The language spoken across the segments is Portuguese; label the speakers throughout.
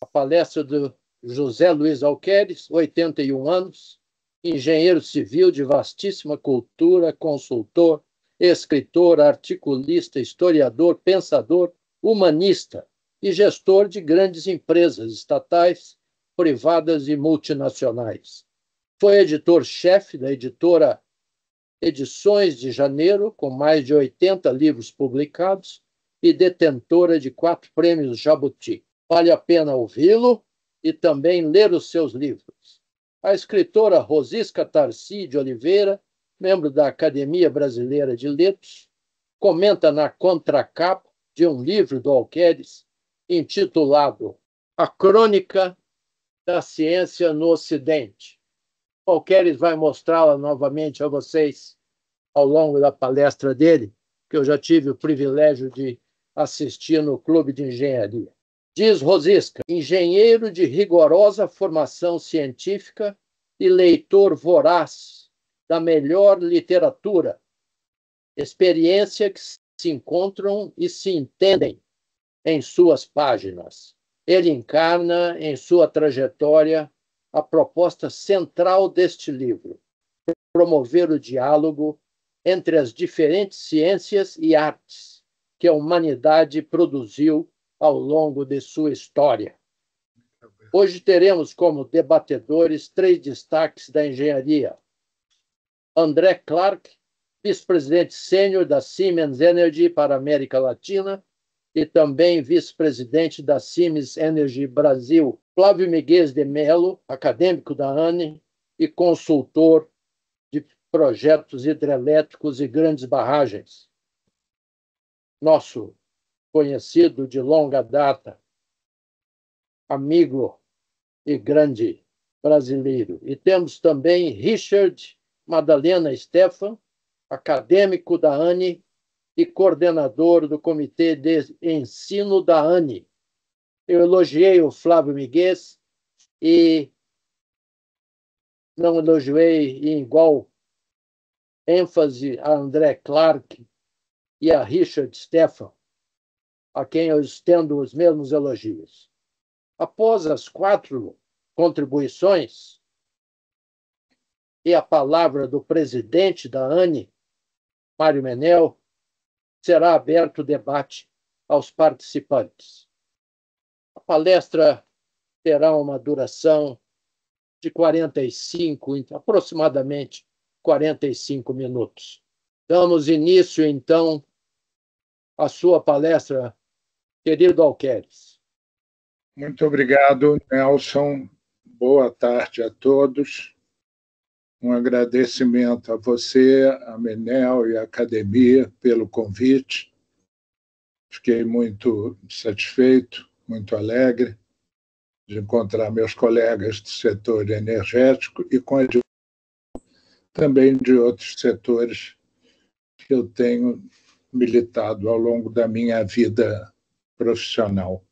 Speaker 1: A palestra do José Luiz Alqueires, 81 anos, engenheiro civil de vastíssima cultura, consultor, escritor, articulista, historiador, pensador, humanista e gestor de grandes empresas estatais, privadas e multinacionais. Foi editor-chefe da editora Edições de Janeiro, com mais de 80 livros publicados, e detentora de 4 prêmios Jabuti. Vale a pena ouvi-lo e também ler os seus livros. A escritora Rosisca Tarci de Oliveira, membro da Academia Brasileira de Letras, comenta na contracapa de um livro do Alqueires, intitulado A Crônica da Ciência no Ocidente. O Alqueires vai mostrá-la novamente a vocês ao longo da palestra dele, que eu já tive o privilégio de assistir no Clube de Engenharia. Diz Rosisca, engenheiro de rigorosa formação científica e leitor voraz da melhor literatura, experiência que se encontram e se entendem em suas páginas. Ele encarna em sua trajetória a proposta central deste livro, promover o diálogo entre as diferentes ciências e artes que a humanidade produziu ao longo de sua história. Hoje teremos como debatedores 3 destaques da engenharia. André Clark, vice-presidente sênior da Siemens Energy para a América Latina e também vice-presidente da Siemens Energy Brasil. Flávio Miguel de Mello, acadêmico da ANE e consultor de projetos hidrelétricos e grandes barragens. Nosso conhecido de longa data, amigo e grande brasileiro. E temos também Richard Madalena Stefan, acadêmico da ANE e coordenador do Comitê de Ensino da ANE. Eu elogiei o Flávio Miguel e não elogiei em igual ênfase a André Clark e a Richard Stefan, a quem eu estendo os mesmos elogios. Após as 4 contribuições e a palavra do presidente da ANE, Mário Menel, será aberto o debate aos participantes. A palestra terá uma duração de aproximadamente 45 minutos. Damos início, então, à sua palestra, querido Alqueires.
Speaker 2: Muito obrigado, Nelson. Boa tarde a todos. Um agradecimento a você, a Menel e a Academia pelo convite. Fiquei muito satisfeito, muito alegre de encontrar meus colegas do setor energético e com a também de outros setores que eu tenho militado ao longo da minha vida profissional.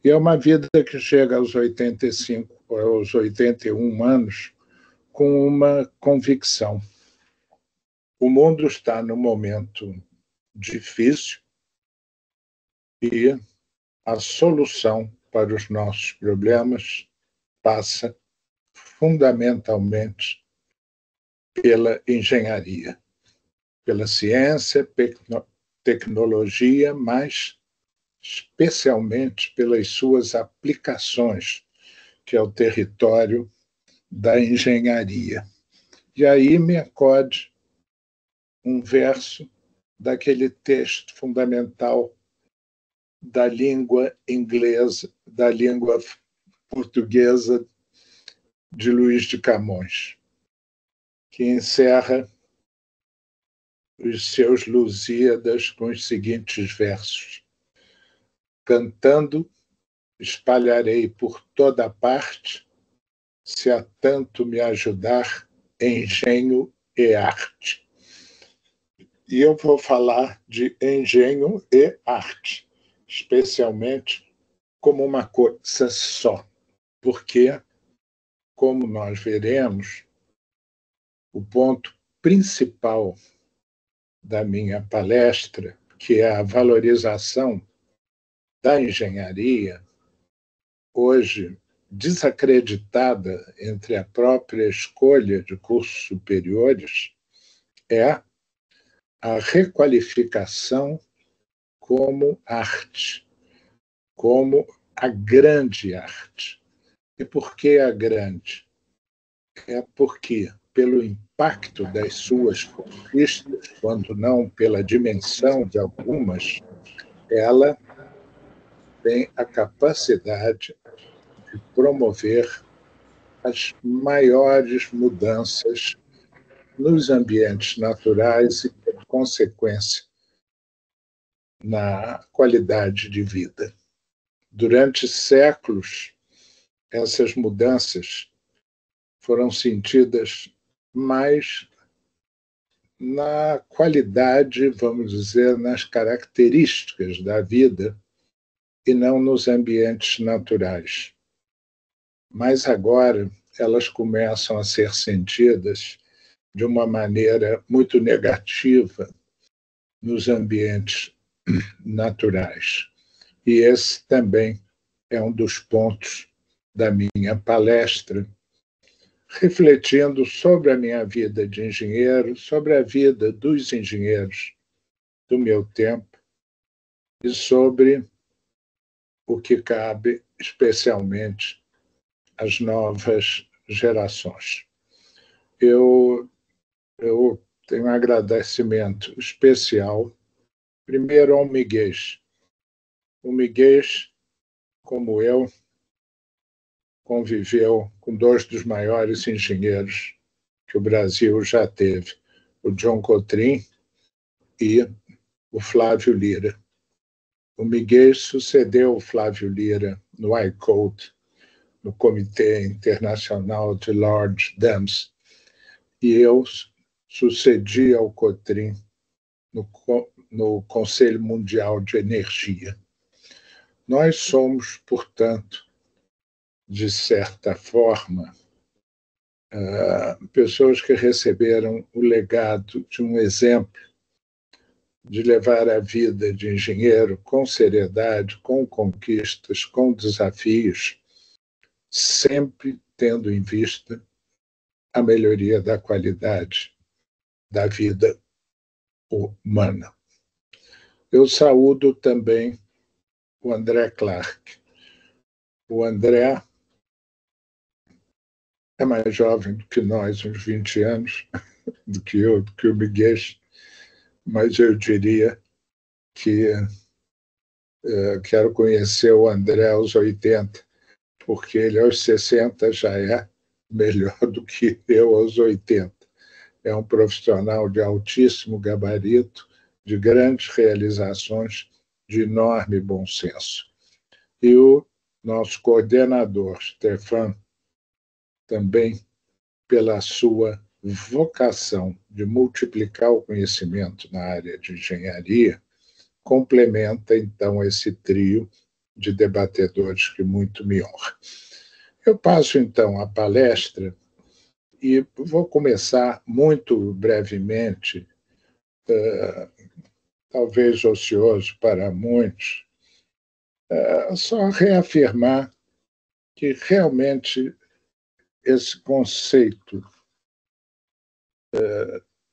Speaker 2: E é uma vida que chega aos 85, aos 81 anos, com uma convicção. O mundo está num momento difícil e a solução para os nossos problemas passa fundamentalmente pela engenharia, pela ciência, tecnologia, mas especialmente pelas suas aplicações, que é o território da engenharia. E aí me acode um verso daquele texto fundamental da língua inglesa, da língua portuguesa de Luís de Camões, que encerra os seus Lusíadas com os seguintes versos: cantando, espalharei por toda parte, se a tanto me ajudar engenho e arte. E eu vou falar de engenho e arte, especialmente como uma coisa só, porque, como nós veremos, o ponto principal da minha palestra, que é a valorização da engenharia, hoje desacreditada entre a própria escolha de cursos superiores, é a requalificação como arte, como a grande arte. E por que a grande? É porque, pelo impacto das suas conquistas, quando não pela dimensão de algumas, ela tem a capacidade de promover as maiores mudanças nos ambientes naturais e, por consequência, na qualidade de vida. Durante séculos, essas mudanças foram sentidas mais na qualidade, vamos dizer, nas características da vida e não nos ambientes naturais. Mas agora elas começam a ser sentidas de uma maneira muito negativa nos ambientes naturais. E esse também é um dos pontos da minha palestra, refletindo sobre a minha vida de engenheiro, sobre a vida dos engenheiros do meu tempo e sobre o que cabe especialmente às novas gerações. Eu tenho um agradecimento especial, primeiro ao Miguel. O Miguel, como eu, conviveu com dois dos maiores engenheiros que o Brasil já teve, o John Cotrim e o Flávio Lira. O Miguel sucedeu o Flávio Lira no ICOTE, no Comitê Internacional de Large Dams, e eu sucedi ao Cotrim no Conselho Mundial de Energia. Nós somos, portanto, de certa forma, pessoas que receberam o legado de um exemplo de levar a vida de engenheiro com seriedade, com conquistas, com desafios, sempre tendo em vista a melhoria da qualidade da vida humana. Eu saúdo também o André Clark. O André é mais jovem do que nós, uns 20 anos, do que eu, do que o Miguel, mas eu diria que quero conhecer o André aos 80, porque ele aos 60 já é melhor do que eu aos 80. É um profissional de altíssimo gabarito, de grandes realizações, de enorme bom senso. E o nosso coordenador, Stefan, também pela sua vocação de multiplicar o conhecimento na área de engenharia, complementa, então, esse trio de debatedores que muito me honra. Eu passo, então, a palestra e vou começar muito brevemente, talvez ocioso para muitos, só reafirmar que realmente esse conceito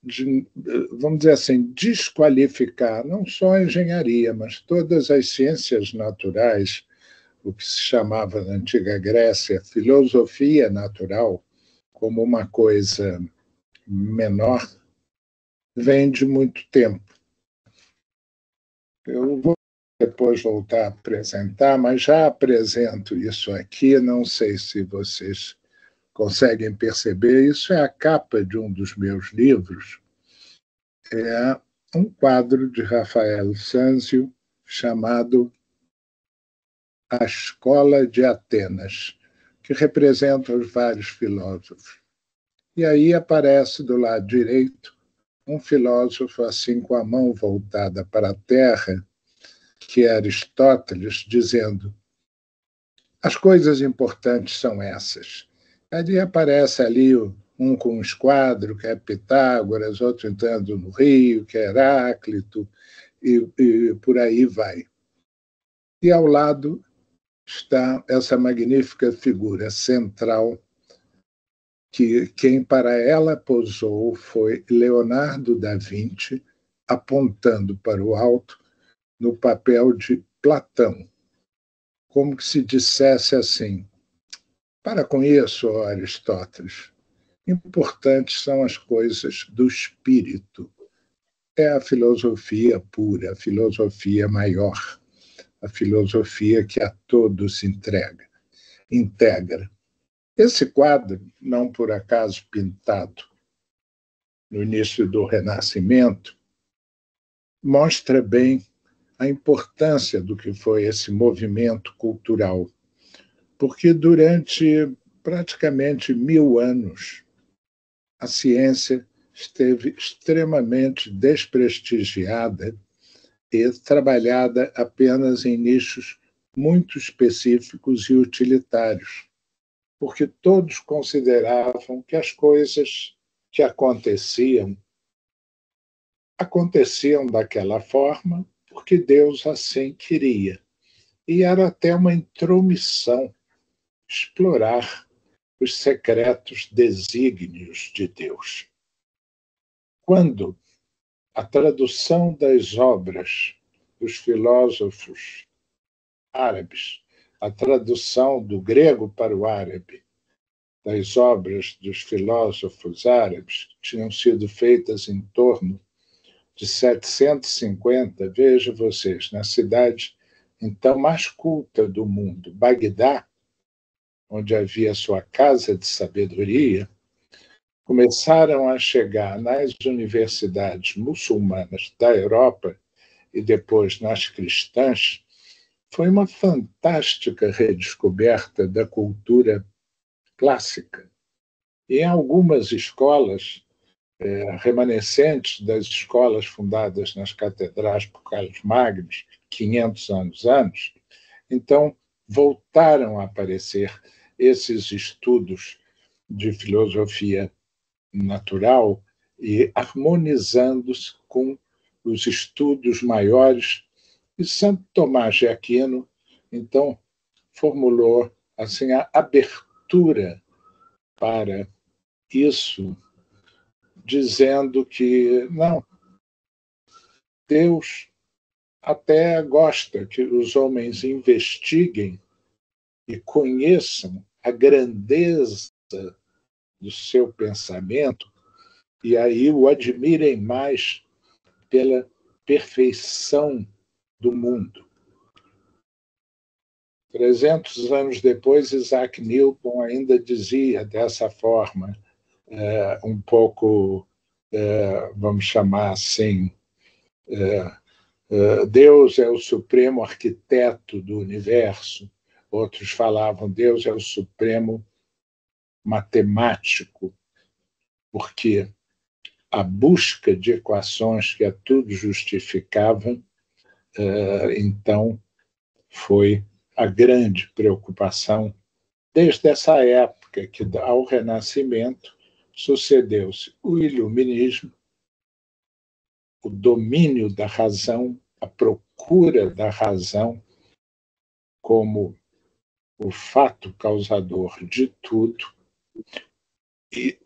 Speaker 2: de, vamos dizer assim, desqualificar não só a engenharia, mas todas as ciências naturais, o que se chamava na antiga Grécia filosofia natural, como uma coisa menor, vem de muito tempo. Eu vou depois voltar a apresentar, mas já apresento isso aqui, não sei se vocês conseguem perceber, isso é a capa de um dos meus livros, é um quadro de Rafael Sanzio chamado A Escola de Atenas, que representa os vários filósofos. E aí aparece do lado direito um filósofo assim com a mão voltada para a terra, que é Aristóteles, dizendo: as coisas importantes são essas. Aí aparece ali um com um esquadro, que é Pitágoras, outro entrando no rio, que é Heráclito, e por aí vai. E ao lado está essa magnífica figura central, que quem para ela posou foi Leonardo da Vinci, apontando para o alto no papel de Platão, como que se dissesse assim: para com isso, ó Aristóteles, importantes são as coisas do espírito. É a filosofia pura, a filosofia maior, a filosofia que a todos integra. Esse quadro, não por acaso pintado no início do Renascimento, mostra bem a importância do que foi esse movimento cultural, porque durante praticamente 1000 anos a ciência esteve extremamente desprestigiada e trabalhada apenas em nichos muito específicos e utilitários, porque todos consideravam que as coisas que aconteciam daquela forma porque Deus assim queria. E era até uma intromissão explorar os secretos desígnios de Deus. Quando a tradução das obras dos filósofos árabes, a tradução do grego para o árabe, das obras dos filósofos árabes, que tinham sido feitas em torno de 750, veja vocês, na cidade então mais culta do mundo, Bagdá, onde havia sua casa de sabedoria, começaram a chegar nas universidades muçulmanas da Europa e depois nas cristãs. Foi uma fantástica redescoberta da cultura clássica. E em algumas escolas remanescentes das escolas fundadas nas catedrais por Carlos Magno, 500 anos antes, então voltaram a aparecer esses estudos de filosofia natural e harmonizando-se com os estudos maiores. E Santo Tomás de Aquino, então, formulou assim a abertura para isso, dizendo que não, Deus até gosta que os homens investiguem e conheçam a grandeza do seu pensamento e aí o admirem mais pela perfeição do mundo. 300 anos depois, Isaac Newton ainda dizia dessa forma, um pouco, vamos chamar assim, Deus é o supremo arquiteto do universo. Outros falavam Deus é o supremo matemático, porque a busca de equações que a tudo justificavam, então, foi a grande preocupação desde essa época, que ao Renascimento sucedeu-se o Iluminismo, o domínio da razão, a procura da razão como o fato causador de tudo, e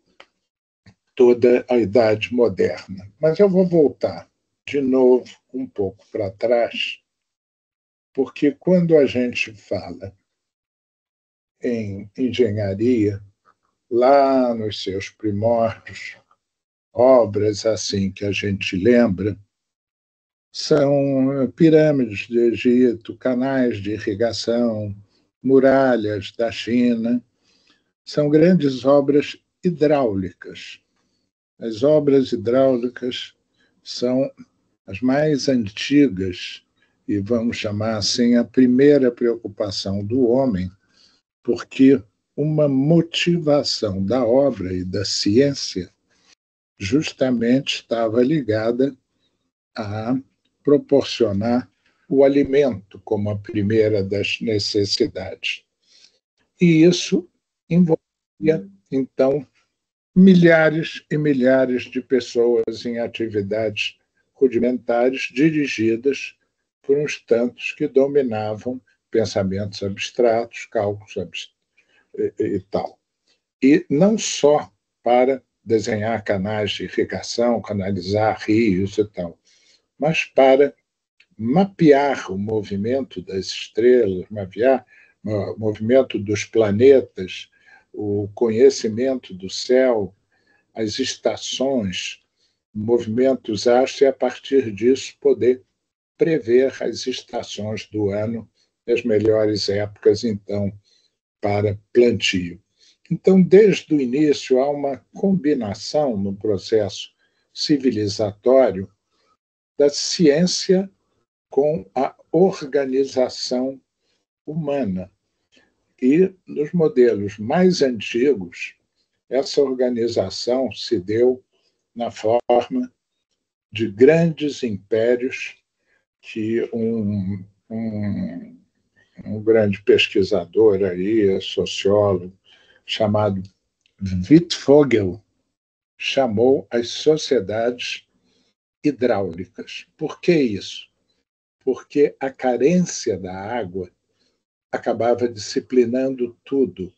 Speaker 2: toda a Idade Moderna. Mas eu vou voltar de novo um pouco para trás, porque quando a gente fala em engenharia, lá nos seus primórdios, obras assim que a gente lembra são pirâmides do Egito, canais de irrigação, muralhas da China. São grandes obras hidráulicas. As obras hidráulicas são as mais antigas e, vamos chamar assim, a primeira preocupação do homem, porque uma motivação da obra e da ciência justamente estava ligada a proporcionar o alimento como a primeira das necessidades. E isso envolvia, então, milhares e milhares de pessoas em atividades rudimentares dirigidas por uns tantos que dominavam pensamentos abstratos, cálculos e tal. E não só para desenhar canais de irrigação, canalizar rios e tal, mas para mapear o movimento das estrelas, mapear o movimento dos planetas, o conhecimento do céu, as estações, movimentos astros, e a partir disso poder prever as estações do ano, as melhores épocas, então, para plantio. Então, desde o início, há uma combinação no processo civilizatório da ciência com a organização humana. E, nos modelos mais antigos, essa organização se deu na forma de grandes impérios que um grande pesquisador aí, sociólogo, chamado Wittfogel, chamou as sociedades hidráulicas. Por que isso? Porque a carência da água acabava disciplinando tudo.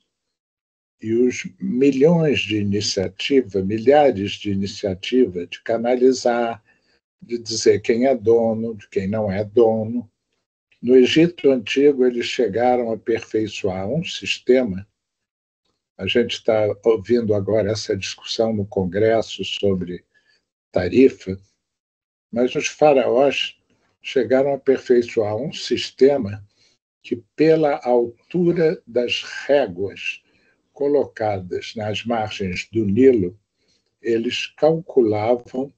Speaker 2: E os milhões de iniciativas, milhares de iniciativas de canalizar, de dizer quem é dono, de quem não é dono. No Egito Antigo, eles chegaram a aperfeiçoar um sistema. A gente está ouvindo agora essa discussão no Congresso sobre tarifa, mas os faraós chegaram a aperfeiçoar um sistema que, pela altura das réguas colocadas nas margens do Nilo, eles calculavam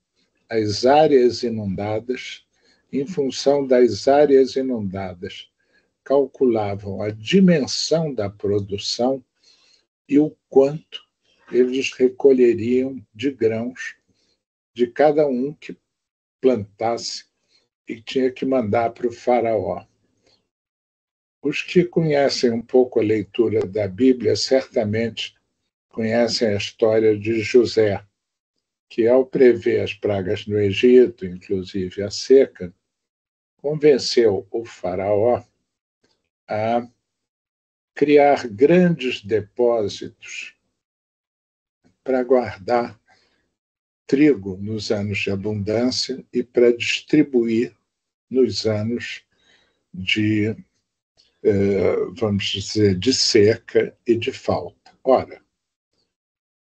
Speaker 2: as áreas inundadas, em função das áreas inundadas, calculavam a dimensão da produção e o quanto eles recolheriam de grãos de cada um que plantasse e tinha que mandar para o faraó. Os que conhecem um pouco a leitura da Bíblia certamente conhecem a história de José, que, ao prever as pragas no Egito, inclusive a seca, convenceu o faraó a criar grandes depósitos para guardar trigo nos anos de abundância e para distribuir nos anos de, vamos dizer, de seca e de falta. Ora,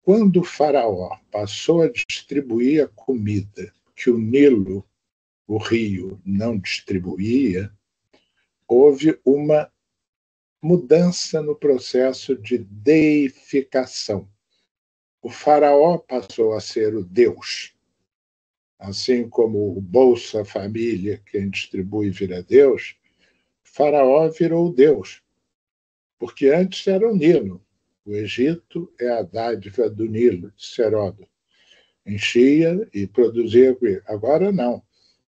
Speaker 2: quando o faraó passou a distribuir a comida que o Nilo, o rio, não distribuía, houve uma mudança no processo de deificação. O faraó passou a ser o Deus, assim como o Bolsa Família, quem distribui vira Deus, o faraó virou Deus, porque antes era o Nilo. O Egito é a dádiva do Nilo, de Heródoto. Enchia e produzia. Agora não.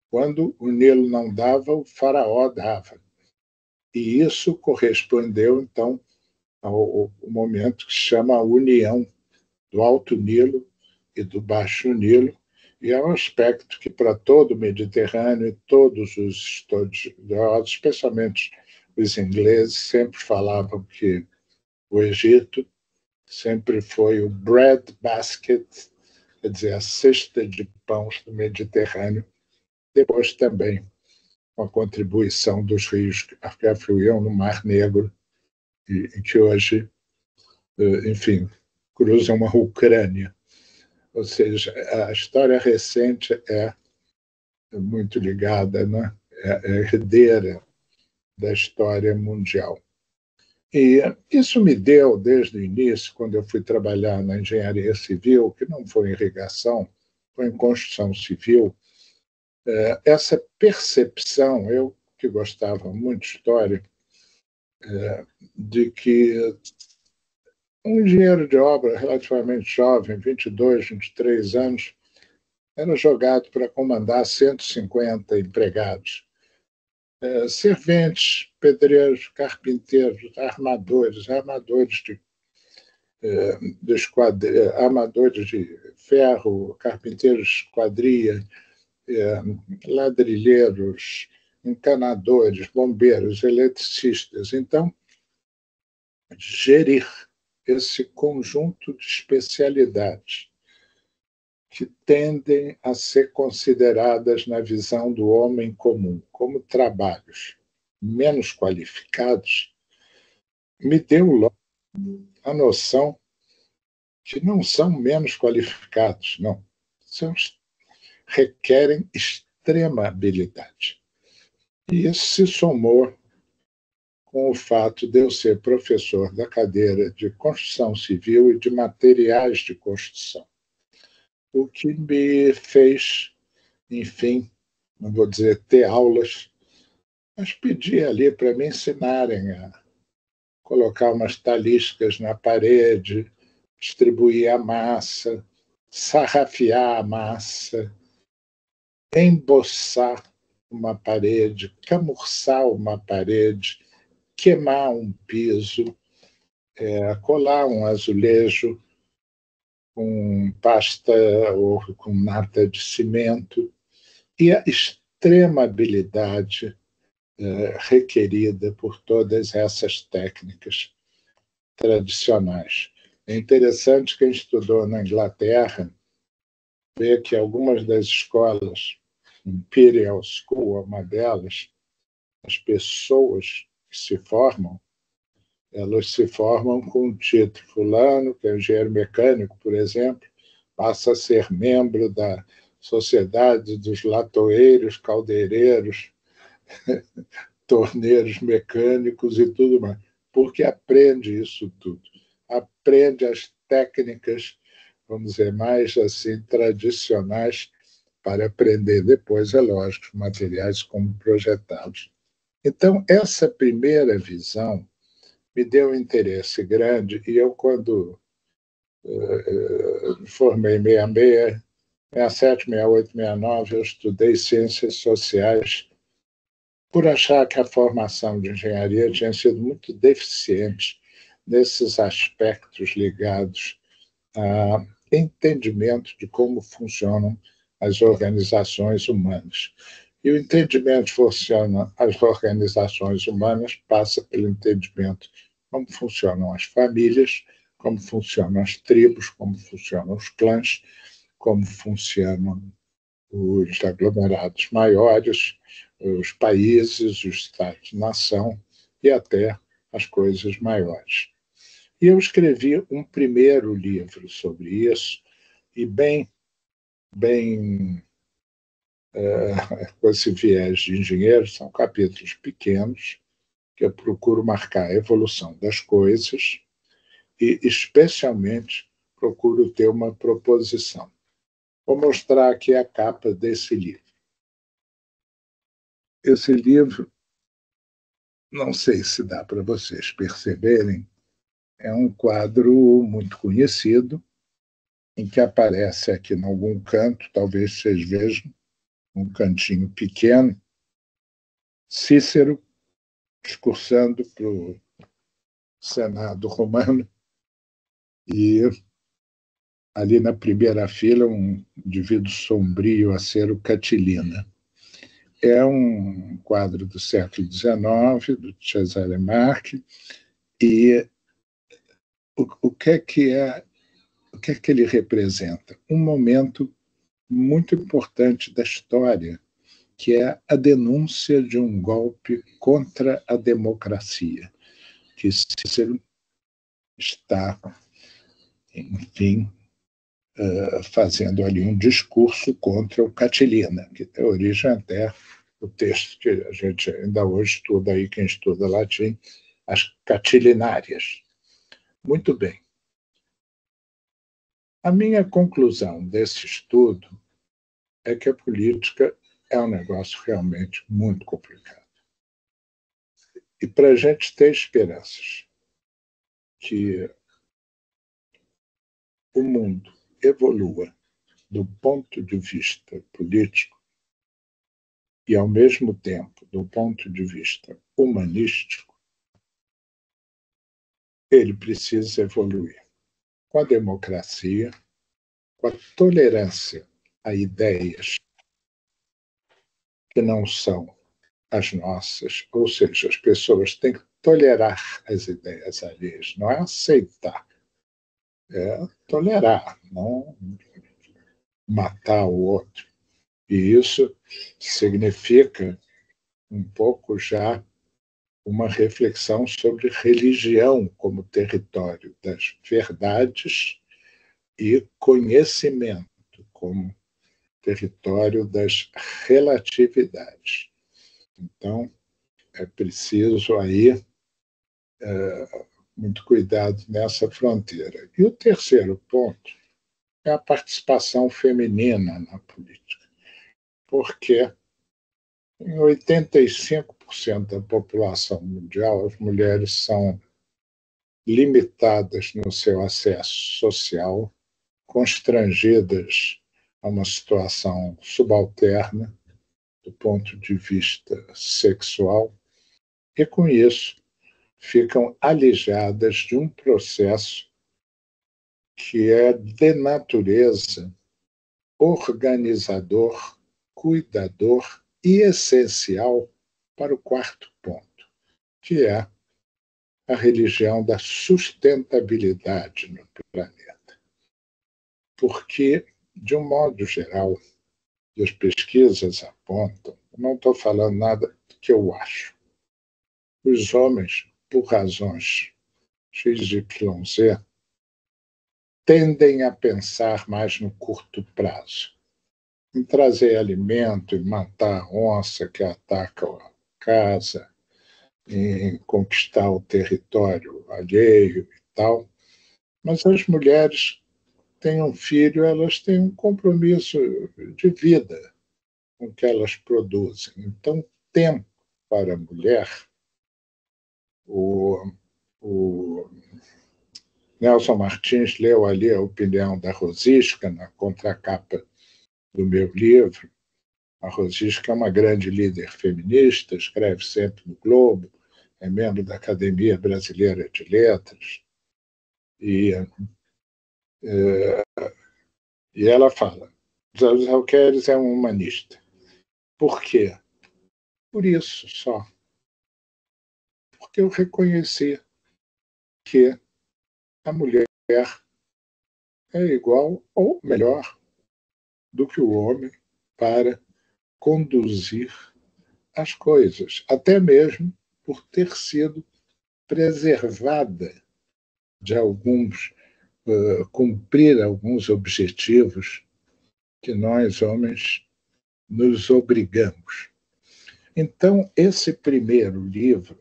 Speaker 2: Quando o Nilo não dava, o faraó dava. E isso correspondeu, então, ao momento que se chama a união do Alto Nilo e do Baixo Nilo, e é um aspecto que, para todo o Mediterrâneo, e todos os estudiosos, especialmente os ingleses, sempre falavam que o Egito sempre foi o bread basket, quer dizer, a cesta de pães do Mediterrâneo, depois também com a contribuição dos rios que afluíam no Mar Negro e que hoje, enfim, cruzam a Ucrânia. Ou seja, a história recente é muito ligada, né? É herdeira da história mundial. E isso me deu, desde o início, quando eu fui trabalhar na engenharia civil, que não foi em irrigação, foi em construção civil, essa percepção, eu que gostava muito de história, de que um engenheiro de obra relativamente jovem, 22, 23 anos, era jogado para comandar 150 empregados. Serventes, pedreiros, carpinteiros, armadores armadores de ferro, carpinteiros de esquadria, ladrilheiros, encanadores, bombeiros, eletricistas. Então, gerir esse conjunto de especialidades que tendem a ser consideradas na visão do homem comum como trabalhos menos qualificados, me deu logo a noção que não são menos qualificados, não. Requerem extrema habilidade. E isso se somou com o fato de eu ser professor da cadeira de construção civil e de materiais de construção, o que me fez, enfim, não vou dizer ter aulas, mas pedir ali para me ensinarem a colocar umas taliscas na parede, distribuir a massa, sarrafiar a massa, emboçar uma parede, camurçar uma parede, queimar um piso, colar um azulejo com pasta ou com nata de cimento, e a extrema habilidade requerida por todas essas técnicas tradicionais. É interessante que quem estudou na Inglaterra vê que algumas das escolas, Imperial School, uma delas, as pessoas que se formam, elas se formam com o título fulano, que é engenheiro mecânico, por exemplo, passa a ser membro da Sociedade dos Latoeiros, Caldeireiros, Torneiros Mecânicos e tudo mais, porque aprende isso tudo. Aprende as técnicas, vamos dizer, mais assim, tradicionais, para aprender depois, é lógico, os materiais como projetá-los. Então, essa primeira visão me deu um interesse grande, e eu, quando formei em 66, 67, 68, 69, eu estudei ciências sociais por achar que a formação de engenharia tinha sido muito deficiente nesses aspectos ligados a entendimento de como funcionam as organizações humanas. E o entendimento de como funcionam as organizações humanas passa pelo entendimento de como funcionam as famílias, como funcionam as tribos, como funcionam os clãs, como funcionam os aglomerados maiores, os países, os estados-nação e até as coisas maiores. E eu escrevi um primeiro livro sobre isso, e bem com esse viés de engenheiro, são capítulos pequenos, que eu procuro marcar a evolução das coisas e, especialmente, procuro ter uma proposição. Vou mostrar aqui a capa desse livro. Esse livro, não sei se dá para vocês perceberem, é um quadro muito conhecido, em que aparece aqui em algum canto, talvez vocês vejam, um cantinho pequeno, Cícero discursando para o Senado romano, e ali na primeira fila um indivíduo sombrio a ser o Catilina. É um quadro do século XIX, do Cesare Marchi, e o que é que ele representa? Um momento muito importante da história, que é a denúncia de um golpe contra a democracia, que Cícero está, enfim, fazendo ali um discurso contra o Catilina, que tem origem até o texto que a gente ainda hoje estuda aí, quem estuda latim, as Catilinárias. Muito bem. A minha conclusão desse estudo é que a política é um negócio realmente muito complicado. E para a gente ter esperanças que o mundo evolua do ponto de vista político e, ao mesmo tempo, do ponto de vista humanístico, ele precisa evoluir com a democracia, com a tolerância a ideias que não são as nossas, ou seja, as pessoas têm que tolerar as ideias alheias, não é aceitar, é tolerar, não matar o outro. E isso significa um pouco já uma reflexão sobre religião como território das verdades e conhecimento como território das relatividades. Então, é preciso aí muito cuidado nessa fronteira. E o terceiro ponto é a participação feminina na política, porque em 85% da população mundial, as mulheres são limitadas no seu acesso social, constrangidas a uma situação subalterna do ponto de vista sexual, e com isso ficam alijadas de um processo que é de natureza organizador, cuidador e essencial para o quarto ponto, que é a religião da sustentabilidade no planeta. Porque, de um modo geral, e as pesquisas apontam, não estou falando nada do que eu acho, os homens, por razões XYZ, tendem a pensar mais no curto prazo, em trazer alimento, em matar a onça que ataca a casa, em conquistar o território alheio e tal. Mas as mulheres têm um filho, elas têm um compromisso de vida com o que elas produzem. Então, tempo para a mulher, o Nelson Martins leu ali a opinião da Rosisca na contracapa do meu livro. A Rosisca é uma grande líder feminista, escreve sempre no Globo, é membro da Academia Brasileira de Letras, e ela fala, José Alqueires é um humanista. Por quê? Por isso só. Porque eu reconheci que a mulher é igual ou melhor do que o homem para conduzir as coisas, até mesmo por ter sido preservada de cumprir alguns objetivos que nós, homens, nos obrigamos. Então, esse primeiro livro,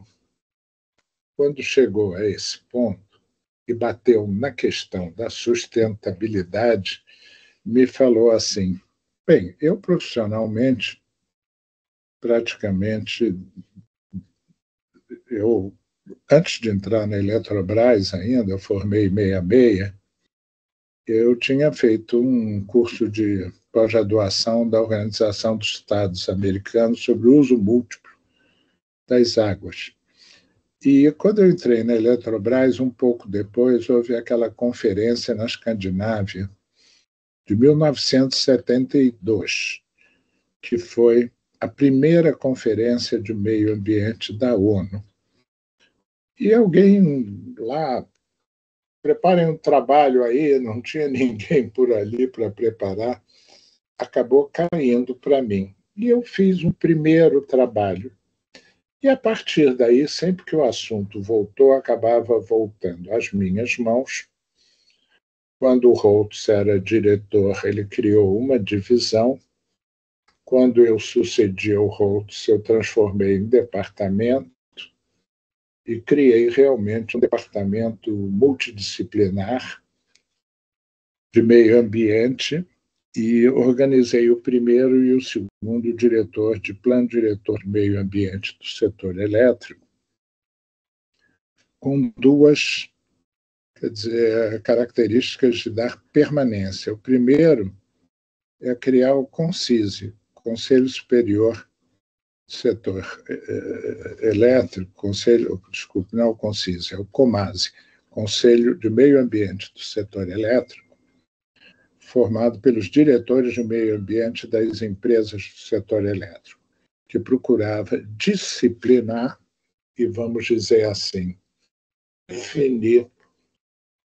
Speaker 2: quando chegou a esse ponto e bateu na questão da sustentabilidade, me falou assim, bem, eu profissionalmente, praticamente, antes de entrar na Eletrobras ainda, eu formei 66, eu tinha feito um curso de pós-graduação da Organização dos Estados Americanos sobre o uso múltiplo das águas. E quando eu entrei na Eletrobras, um pouco depois, houve aquela conferência na Escandinávia, de 1972, que foi a primeira conferência de meio ambiente da ONU. E alguém lá, preparem um trabalho aí, não tinha ninguém por ali para preparar, acabou caindo para mim. E eu fiz um primeiro trabalho. E, a partir daí, sempre que o assunto voltou, acabava voltando às minhas mãos. Quando o Holtz era diretor, ele criou uma divisão. Quando eu sucedi ao Holtz, eu transformei em departamento e criei realmente um departamento multidisciplinar de meio ambiente e organizei o primeiro e o segundo diretor de plano diretor de meio ambiente do setor elétrico, com duas, características de dar permanência. O primeiro é criar o CONSISE, Conselho Superior do Setor Elétrico, não é o CONSISE, é o COMASE, Conselho de Meio Ambiente do Setor Elétrico, formado pelos diretores de meio ambiente das empresas do setor elétrico, que procurava disciplinar e, vamos dizer assim, definir,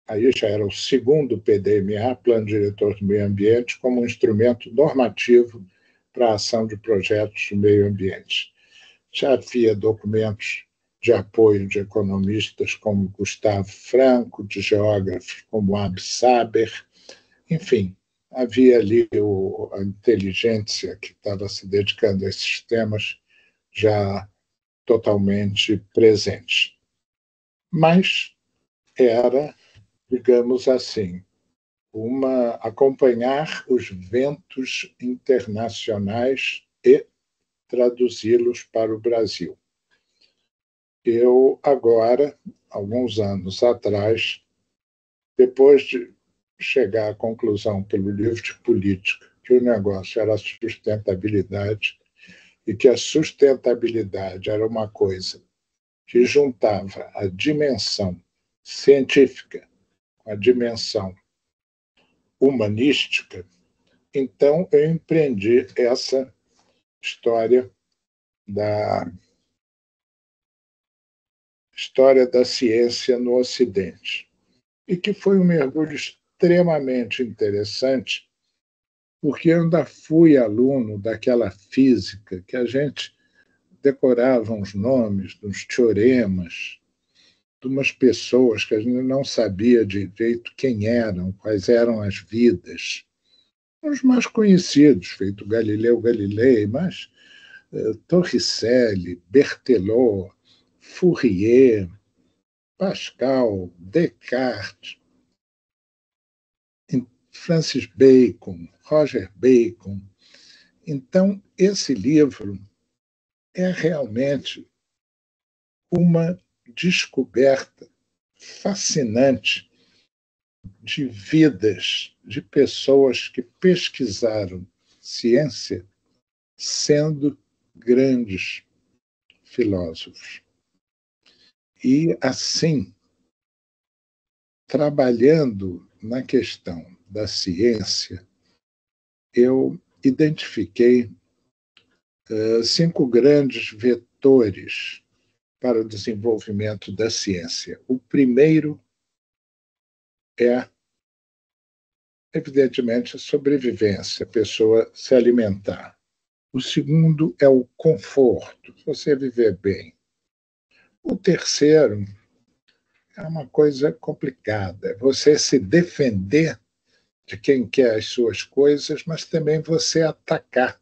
Speaker 2: aí já era o segundo PDMA, Plano Diretor do Meio Ambiente, como um instrumento normativo para a ação de projetos de meio ambiente. Já havia documentos de apoio de economistas como Gustavo Franco, de geógrafos como Ab Saber, enfim, havia ali a inteligência que estava se dedicando a esses temas já totalmente presente. Mas era, digamos assim, acompanhar os ventos internacionais e traduzi-los para o Brasil. Eu agora, alguns anos atrás, depois de chegar à conclusão pelo livro de política que o negócio era a sustentabilidade e que a sustentabilidade era uma coisa que juntava a dimensão científica com a dimensão humanística, então eu empreendi essa história da ciência no Ocidente, e que foi um mergulho extremamente interessante, porque eu ainda fui aluno daquela física que a gente decorava os nomes dos teoremas de umas pessoas que a gente não sabia direito quem eram, quais eram as vidas. Os mais conhecidos, feito Galileu Galilei, mas Torricelli, Berthelot, Fourier, Pascal, Descartes, Francis Bacon, Roger Bacon. Então, esse livro é realmente uma descoberta fascinante de vidas de pessoas que pesquisaram ciência sendo grandes filósofos. E, assim, trabalhando na questão da ciência, eu identifiquei 5 grandes vetores para o desenvolvimento da ciência. O primeiro é, evidentemente, a sobrevivência, a pessoa se alimentar. O segundo é o conforto, você viver bem. O terceiro é uma coisa complicada, você se defender de quem quer as suas coisas, mas também você atacar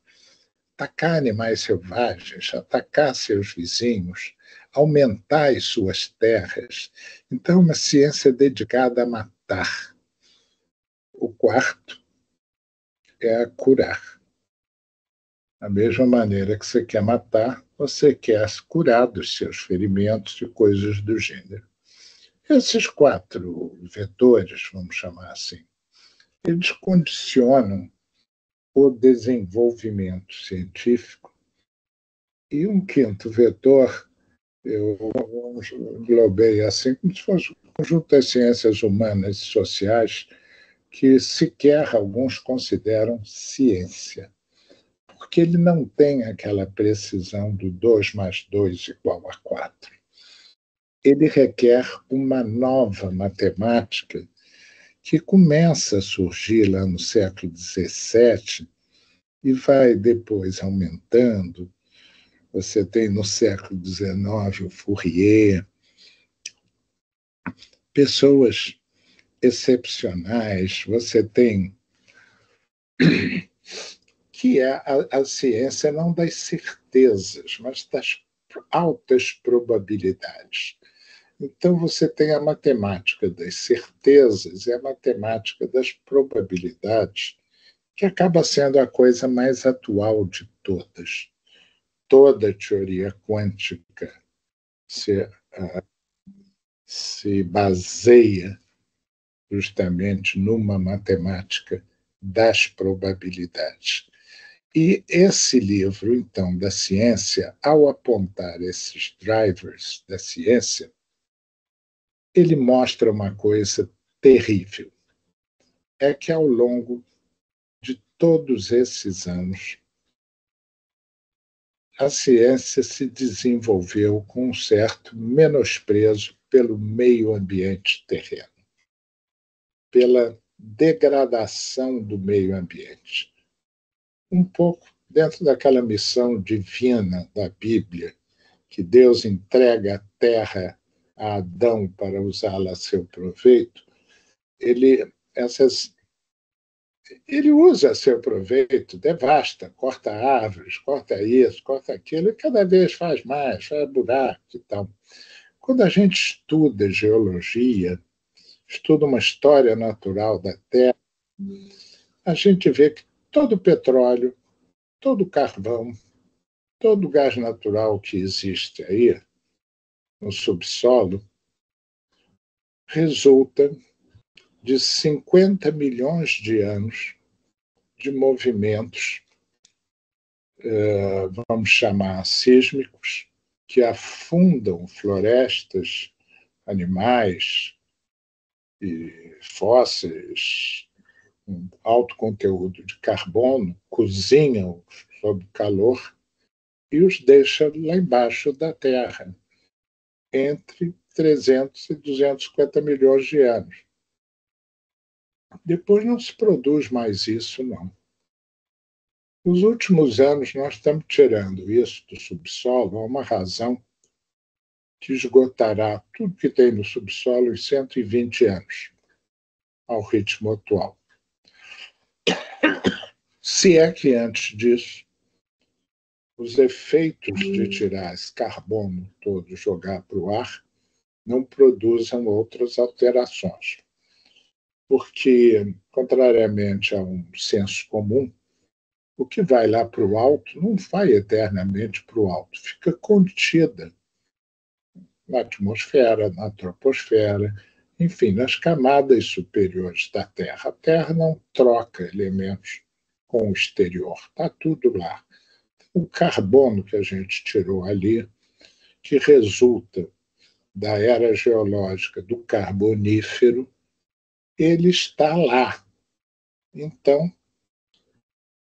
Speaker 2: animais selvagens, atacar seus vizinhos, aumentar as suas terras. Então, uma ciência dedicada a matar. O quarto é a curar. Da mesma maneira que você quer matar, você quer curar dos seus ferimentos e coisas do gênero. Esses 4 vetores, vamos chamar assim, eles condicionam o desenvolvimento científico. E um quinto vetor, eu englobei assim, como se fosse um conjunto das ciências humanas e sociais, que sequer alguns consideram ciência, porque ele não tem aquela precisão do 2 mais 2 igual a 4. Ele requer uma nova matemática que começa a surgir lá no século XVII e vai depois aumentando. Você tem no século XIX o Fourier, pessoas excepcionais. Você tem que é a ciência não das certezas, mas das altas probabilidades. Então, você tem a matemática das certezas e a matemática das probabilidades, que acaba sendo a coisa mais atual de todas. Toda teoria quântica se baseia justamente numa matemática das probabilidades. E esse livro, então, da ciência, ao apontar esses drivers da ciência, ele mostra uma coisa terrível. É que, ao longo de todos esses anos, a ciência se desenvolveu com um certo menosprezo pelo meio ambiente terreno, pela degradação do meio ambiente. Um pouco dentro daquela missão divina da Bíblia, que Deus entrega a terra a Adão para usá-la a seu proveito, ele usa a seu proveito, devasta, corta árvores, corta isso, corta aquilo, e cada vez faz mais, faz buraco e tal. Quando a gente estuda geologia, estuda uma história natural da Terra, a gente vê que todo o petróleo, todo o carvão, todo o gás natural que existe aí no subsolo resulta de 50 milhões de anos de movimentos, vamos chamar sísmicos, que afundam florestas, animais e fósseis com alto conteúdo de carbono, cozinham sob calor e os deixa lá embaixo da Terra, entre 300 e 250 milhões de anos. Depois não se produz mais isso, não. Nos últimos anos, nós estamos tirando isso do subsolo a uma razão que esgotará tudo que tem no subsolo em 120 anos, ao ritmo atual. Se é que antes disso, os efeitos de tirar esse carbono todo e jogar para o ar não produzam outras alterações. Porque, contrariamente a um senso comum, o que vai lá para o alto não vai eternamente para o alto, fica contida na atmosfera, na troposfera, enfim, nas camadas superiores da Terra. A Terra não troca elementos com o exterior, está tudo lá. O carbono que a gente tirou ali, que resulta da era geológica do Carbonífero, ele está lá. Então,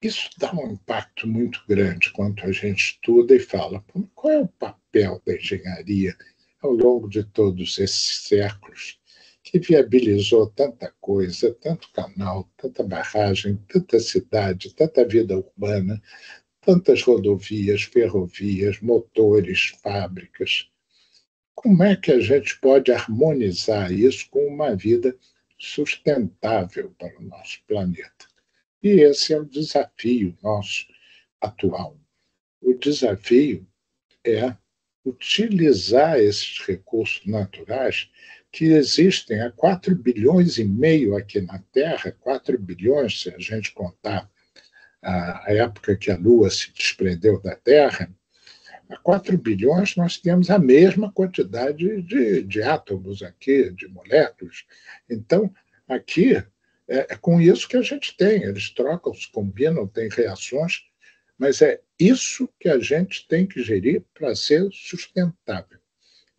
Speaker 2: isso dá um impacto muito grande quando a gente estuda e fala qual é o papel da engenharia ao longo de todos esses séculos que viabilizou tanta coisa, tanto canal, tanta barragem, tanta cidade, tanta vida urbana, tantas rodovias, ferrovias, motores, fábricas. Como é que a gente pode harmonizar isso com uma vida sustentável para o nosso planeta? E esse é o desafio nosso atual. O desafio é utilizar esses recursos naturais que existem há 4 bilhões e meio aqui na Terra, 4 bilhões se a gente contar a época que a Lua se desprendeu da Terra. Há 4 bilhões nós temos a mesma quantidade de átomos aqui, de moléculas. Então, aqui é com isso que a gente tem. Eles trocam, se combinam, têm reações, mas é isso que a gente tem que gerir para ser sustentável.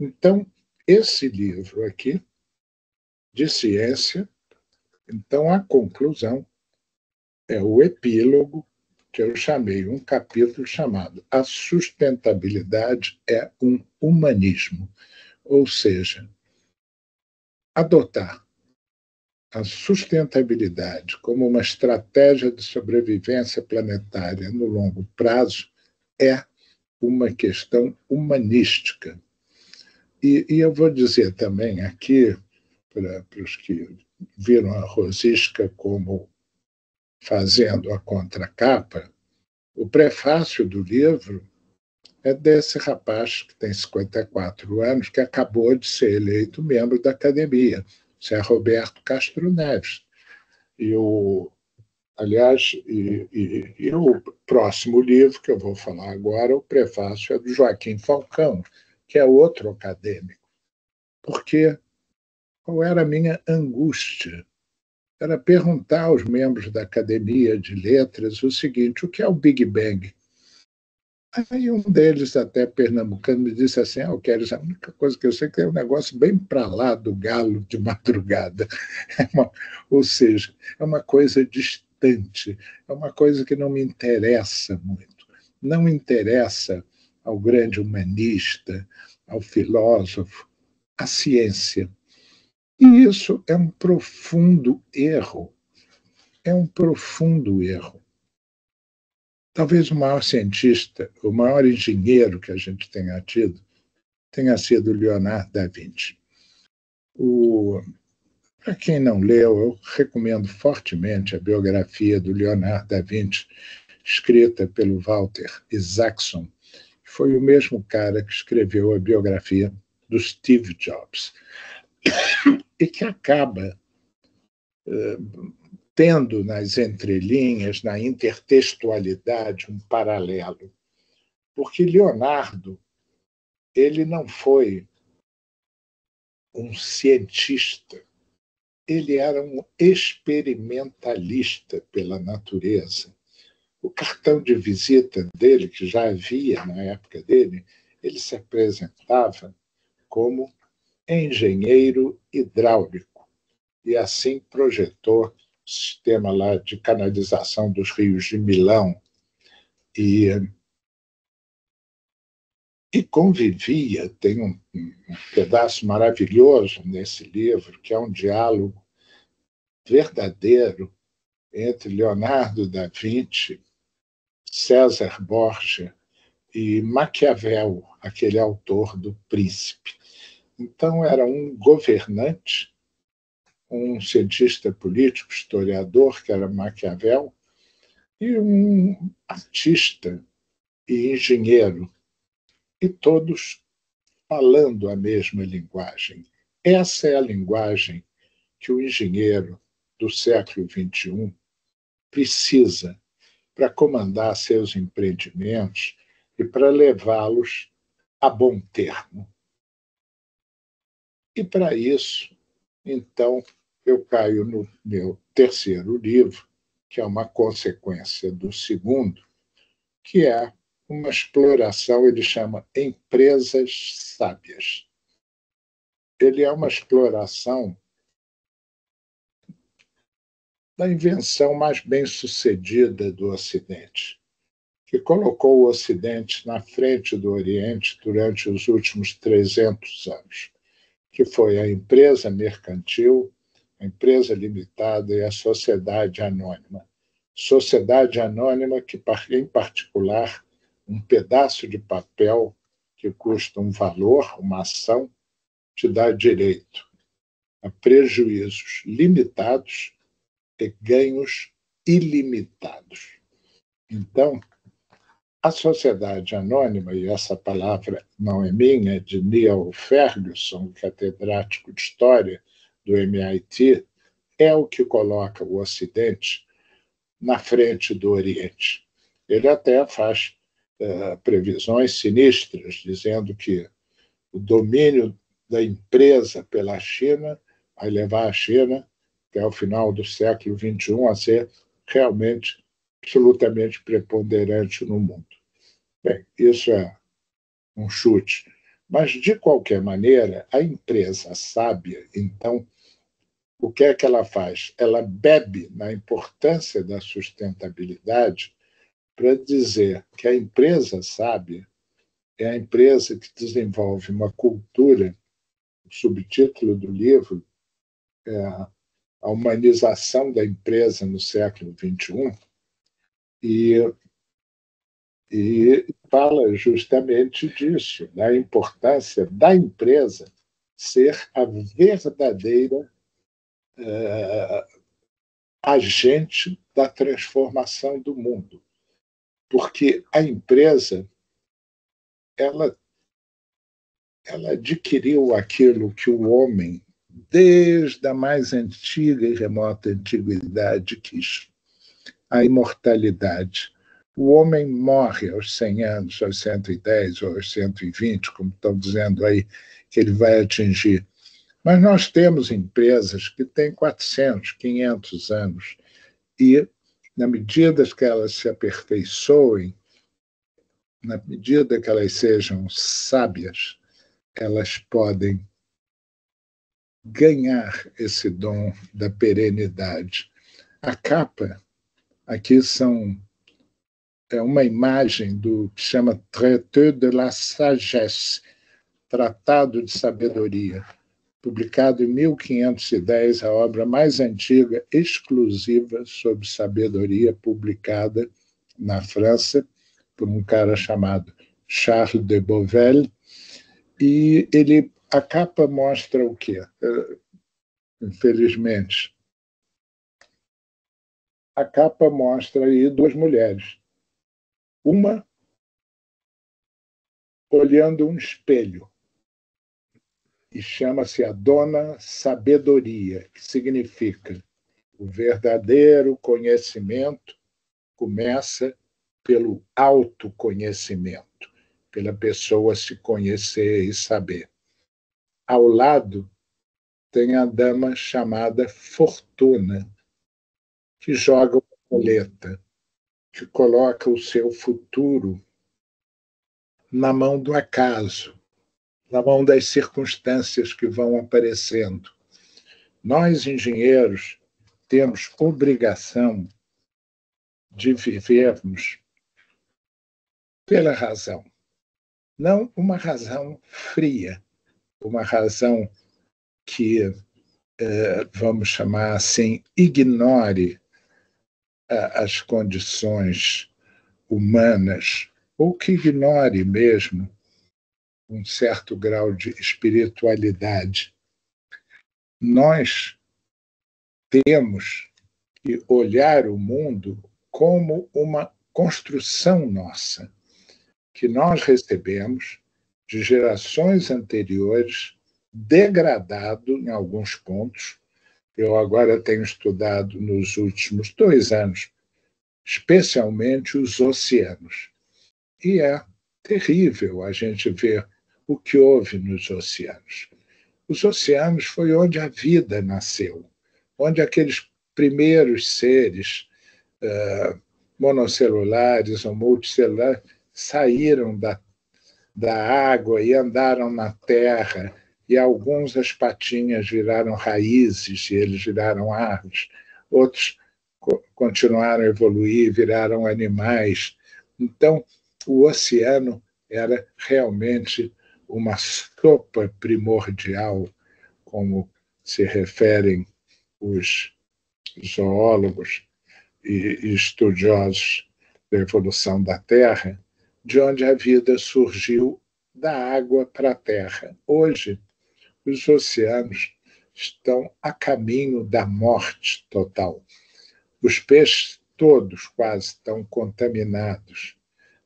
Speaker 2: Então, esse livro aqui, de ciência, então a conclusão é o epílogo, que eu chamei um capítulo chamado A Sustentabilidade é um Humanismo, ou seja, adotar a sustentabilidade como uma estratégia de sobrevivência planetária no longo prazo é uma questão humanística. E eu vou dizer também aqui, para os que viram a Rosisca como fazendo a contracapa, o prefácio do livro é desse rapaz que tem 54 anos, que acabou de ser eleito membro da academia, Zé Roberto Castro Neves. E o próximo livro que eu vou falar agora, o prefácio é do Joaquim Falcão, que é outro acadêmico. Porque qual era a minha angústia? Era perguntar aos membros da Academia de Letras o seguinte: o que é o Big Bang? Aí um deles, até pernambucano, me disse assim: Queres, a única coisa que eu sei é que é um negócio bem para lá do galo de madrugada. Ou seja, é uma coisa distante, é uma coisa que não me interessa muito. não interessa ao grande humanista, ao filósofo, a ciência. E isso é um profundo erro. É um profundo erro. Talvez o maior cientista, o maior engenheiro que a gente tenha tido, tenha sido Leonardo da Vinci. Para quem não leu, eu recomendo fortemente a biografia do Leonardo da Vinci, escrita pelo Walter Isaacson, que foi o mesmo cara que escreveu a biografia do Steve Jobs, e que acaba tendo nas entrelinhas, na intertextualidade, um paralelo. Porque Leonardo, ele não foi um cientista, ele era um experimentalista pela natureza. O cartão de visita dele, que já havia na época dele, ele se apresentava como engenheiro hidráulico e assim projetou o sistema lá de canalização dos rios de Milão e convivia, tem um pedaço maravilhoso nesse livro, que é um diálogo verdadeiro entre Leonardo da Vinci, César Borgia e Maquiavel, aquele autor do Príncipe. Então, era um governante, um cientista político, historiador, que era Maquiavel, e um artista e engenheiro, e todos falando a mesma linguagem. Essa é a linguagem que o engenheiro do século XXI precisa para comandar seus empreendimentos e para levá-los a bom termo. E para isso, então, eu caio no meu terceiro livro, que é uma consequência do segundo, que é uma exploração, ele chama Empresas Sábias. Ele é uma exploração da invenção mais bem-sucedida do Ocidente, que colocou o Ocidente na frente do Oriente durante os últimos 300 anos, que foi a empresa mercantil, a empresa limitada e a sociedade anônima. Sociedade anônima que, em particular, um pedaço de papel que custa um valor, uma ação, te dá direito a prejuízos limitados e ganhos ilimitados. Então, a sociedade anônima, e essa palavra não é minha, é de Neil Ferguson, catedrático de História do MIT, é o que coloca o Ocidente na frente do Oriente. Ele até faz previsões sinistras, dizendo que o domínio da empresa pela China vai levar a China, até o final do século XXI, a ser realmente absolutamente preponderante no mundo. Bem, isso é um chute. Mas, de qualquer maneira, a empresa sábia, então, o que é que ela faz? Ela bebe na importância da sustentabilidade para dizer que a empresa sábia é a empresa que desenvolve uma cultura. O subtítulo do livro é A Humanização da Empresa no Século XXI, e fala justamente disso, da importância da empresa ser a verdadeira agente da transformação do mundo. Porque a empresa ela adquiriu aquilo que o homem, desde a mais antiga e remota antiguidade, quis: a imortalidade. O homem morre aos 100 anos, aos 110 ou aos 120, como estão dizendo aí, que ele vai atingir. Mas nós temos empresas que têm 400, 500 anos, e, na medida que elas se aperfeiçoem, na medida que elas sejam sábias, elas podem ganhar esse dom da perenidade. A capa aqui são é uma imagem do que chama Traité de la Sagesse, Tratado de Sabedoria, publicado em 1510, a obra mais antiga exclusiva sobre sabedoria publicada na França por um cara chamado Charles de Beauvais. E a capa mostra o quê? Infelizmente, a capa mostra aí duas mulheres. Uma olhando um espelho, e chama-se a Dona Sabedoria, que significa o verdadeiro conhecimento começa pelo autoconhecimento, pela pessoa se conhecer e saber. Ao lado tem a dama chamada Fortuna, que joga uma roleta, que coloca o seu futuro na mão do acaso, na mão das circunstâncias que vão aparecendo. Nós, engenheiros, temos obrigação de vivermos pela razão, não uma razão fria, uma razão que, vamos chamar assim, ignore as condições humanas, ou que ignore mesmo um certo grau de espiritualidade. Nós temos que olhar o mundo como uma construção nossa, que nós recebemos de gerações anteriores, degradado em alguns pontos. Eu agora tenho estudado nos últimos 2 anos, especialmente os oceanos. E é terrível a gente ver o que houve nos oceanos. Os oceanos foi onde a vida nasceu, onde aqueles primeiros seres monocelulares ou multicelulares saíram da água e andaram na terra, e alguns as patinhas viraram raízes e eles viraram árvores, outros continuaram a evoluir, viraram animais. Então, o oceano era realmente uma sopa primordial, como se referem os zoólogos e estudiosos da evolução da Terra, de onde a vida surgiu da água para a Terra. Hoje, os oceanos estão a caminho da morte total. Os peixes todos quase estão contaminados.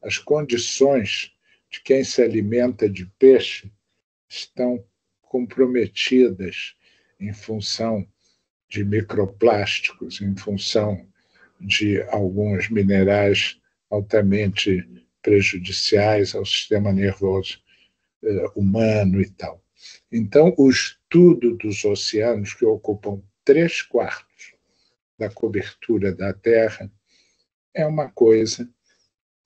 Speaker 2: As condições de quem se alimenta de peixe estão comprometidas em função de microplásticos, em função de alguns minerais altamente prejudiciais ao sistema nervoso humano e tal. Então, o estudo dos oceanos, que ocupam 3/4 da cobertura da Terra, é uma coisa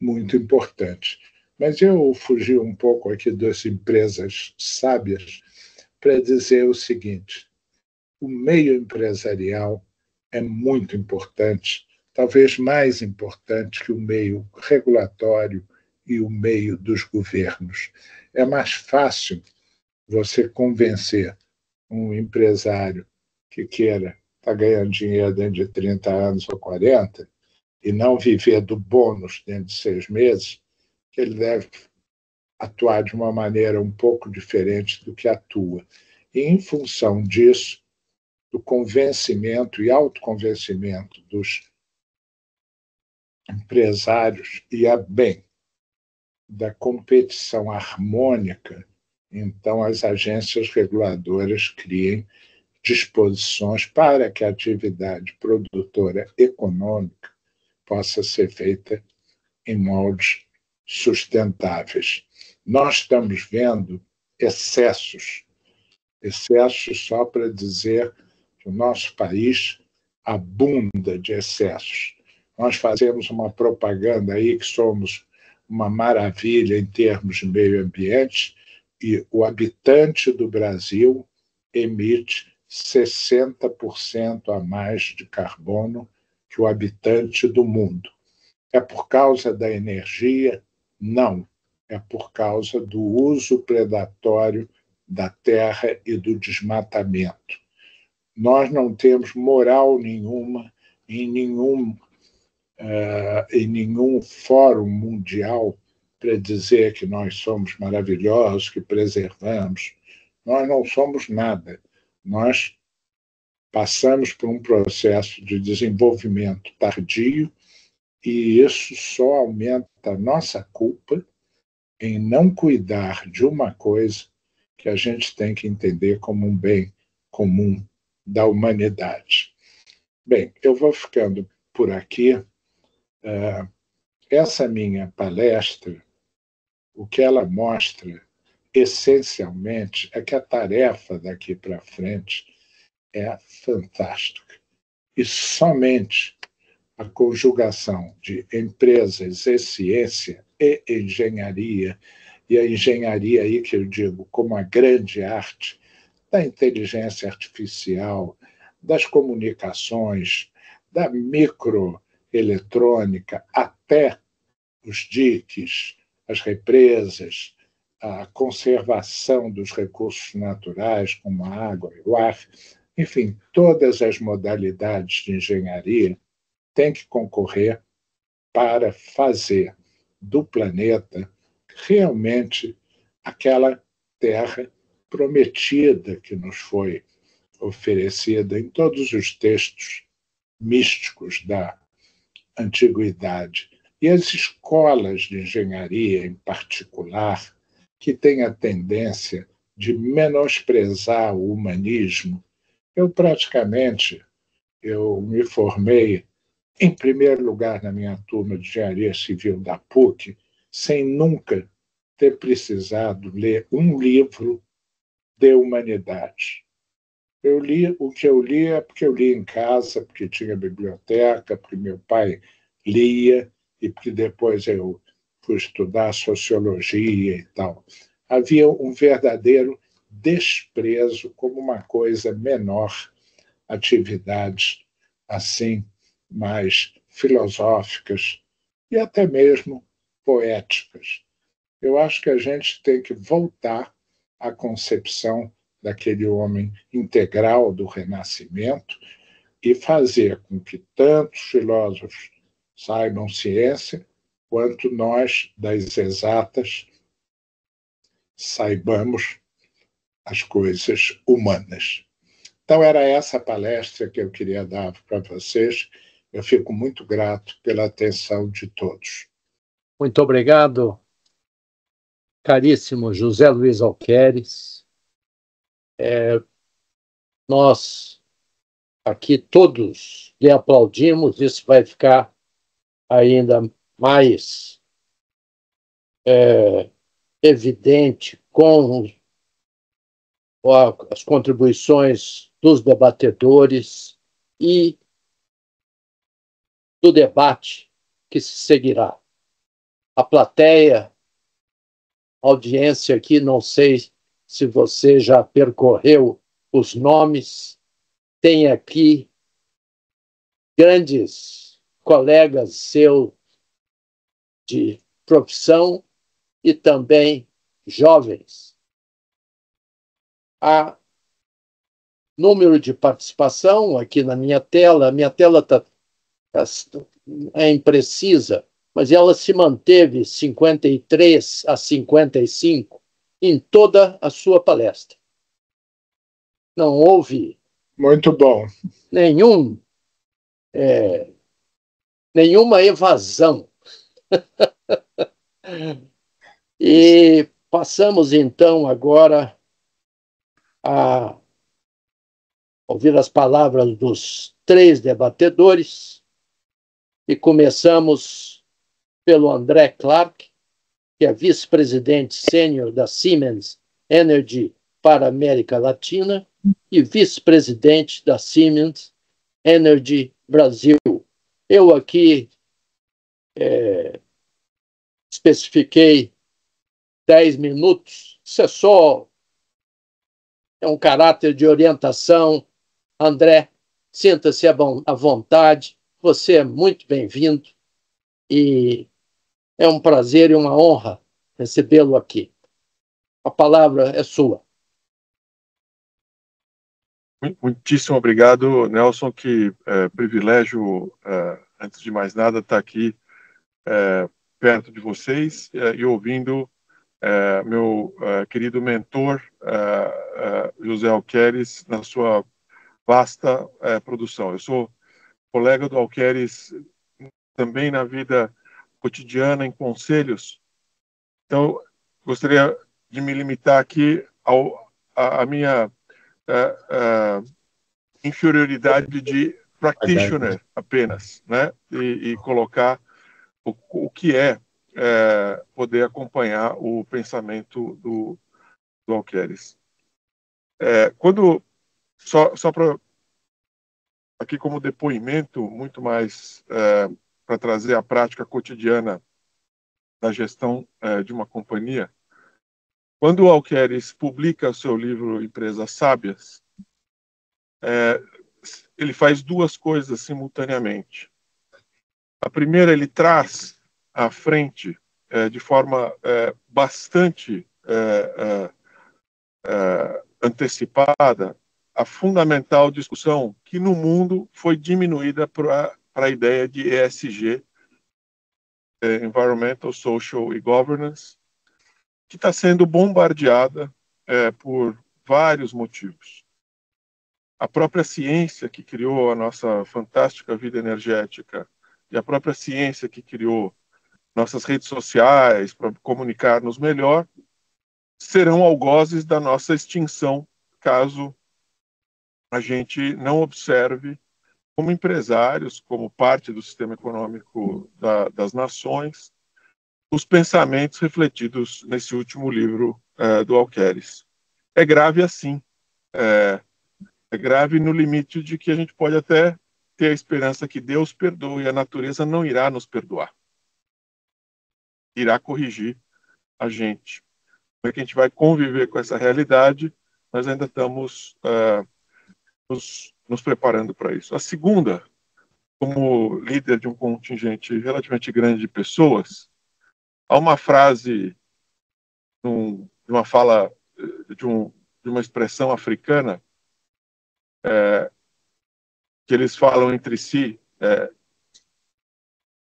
Speaker 2: muito importante. Mas eu fugi um pouco aqui das empresas sábias para dizer o seguinte: o meio empresarial é muito importante, talvez mais importante que o meio regulatório e o meio dos governos. É mais fácil você convencer um empresário que queira estar ganhando dinheiro dentro de 30 anos ou 40 e não viver do bônus dentro de 6 meses, que ele deve atuar de uma maneira um pouco diferente do que atua. E, em função disso, do convencimento e autoconvencimento dos empresários e, da competição harmônica, então as agências reguladoras criem disposições para que a atividade produtora econômica possa ser feita em moldes sustentáveis. Nós estamos vendo excessos só para dizer que o nosso país abunda de excessos. Nós fazemos uma propaganda aí que somos uma maravilha em termos de meio ambiente, e o habitante do Brasil emite 60% a mais de carbono que o habitante do mundo. É por causa da energia? Não. É por causa do uso predatório da terra e do desmatamento. Nós não temos moral nenhuma em nenhum fórum mundial para dizer que nós somos maravilhosos, que preservamos. Nós não somos nada. Nós passamos por um processo de desenvolvimento tardio e isso só aumenta a nossa culpa em não cuidar de uma coisa que a gente tem que entender como um bem comum da humanidade. Bem, eu vou ficando por aqui. Essa minha palestra, o que ela mostra, essencialmente, é que a tarefa daqui para frente é fantástica. E somente a conjugação de empresas e ciência e engenharia, e a engenharia aí que eu digo como a grande arte da inteligência artificial, das comunicações, da microeletrônica, até os diques, as represas, a conservação dos recursos naturais, como a água e o ar, enfim, todas as modalidades de engenharia têm que concorrer para fazer do planeta realmente aquela terra prometida que nos foi oferecida em todos os textos místicos da antiguidade. E as escolas de engenharia, em particular, que têm a tendência de menosprezar o humanismo. Eu me formei em primeiro lugar na minha turma de engenharia civil da PUC, sem nunca ter precisado ler um livro de humanidade. Eu li o que eu li é porque eu li em casa, porque tinha biblioteca, porque meu pai lia e porque depois eu fui estudar sociologia e tal. Havia um verdadeiro desprezo como uma coisa menor, atividades assim mais filosóficas e até mesmo poéticas. Eu acho que a gente tem que voltar à concepção daquele homem integral do Renascimento e fazer com que tantos filósofos saibam ciência, quanto nós, das exatas, saibamos as coisas humanas. Então, era essa palestra que eu queria dar para vocês. Eu fico muito grato pela atenção de todos.
Speaker 1: Muito obrigado, caríssimo José Luiz Alqueires. Nós aqui todos lhe aplaudimos, isso vai ficar ainda mais evidente com as contribuições dos debatedores e do debate que se seguirá. A plateia, a audiência aqui, não sei se você já percorreu os nomes, tem aqui grandes colegas seus de profissão e também jovens. Há número de participação aqui na minha tela. A minha tela é imprecisa, mas ela se manteve 53 a 55 em toda a sua palestra. Não houve
Speaker 2: muito bom
Speaker 1: nenhuma evasão. E passamos então agora a ouvir as palavras dos três debatedores e começamos pelo André Clark, que é vice-presidente sênior da Siemens Energy para a América Latina e vice-presidente da Siemens Energy Brasil. Eu aqui especifiquei 10 minutos, isso é um caráter de orientação. André, sinta-se à vontade, você é muito bem-vindo. e é um prazer e uma honra recebê-lo aqui. A palavra é sua.
Speaker 3: Muitíssimo obrigado, Nelson. Que privilégio, antes de mais nada, estar aqui perto de vocês e ouvindo meu querido mentor, José Alqueires, na sua vasta produção. Eu sou colega do Alqueires também na vida cotidiana, em conselhos. Então, gostaria de me limitar aqui à minha inferioridade de practitioner apenas, né? E colocar o que é poder acompanhar o pensamento do Alqueires. Só para aqui como depoimento, muito mais para trazer a prática cotidiana da gestão de uma companhia. Quando o Alqueires publica o seu livro Empresas Sábias, ele faz duas coisas simultaneamente. A primeira, ele traz à frente, de forma bastante antecipada, a fundamental discussão que no mundo foi diminuída para a ideia de ESG, Environmental, Social e Governance, que está sendo bombardeada por vários motivos. A própria ciência que criou a nossa fantástica vida energética e a própria ciência que criou nossas redes sociais para comunicar-nos melhor serão algozes da nossa extinção, caso a gente não observe, como empresários, como parte do sistema econômico das nações, os pensamentos refletidos nesse último livro do Alqueires. É grave assim. É grave no limite de que a gente pode até ter a esperança que Deus perdoe e a natureza não irá nos perdoar. Irá corrigir a gente. Como é que a gente vai conviver com essa realidade? Nós ainda estamos nos preparando para isso. A segunda, como líder de um contingente relativamente grande de pessoas, há uma frase de uma fala, de uma expressão africana, que eles falam entre si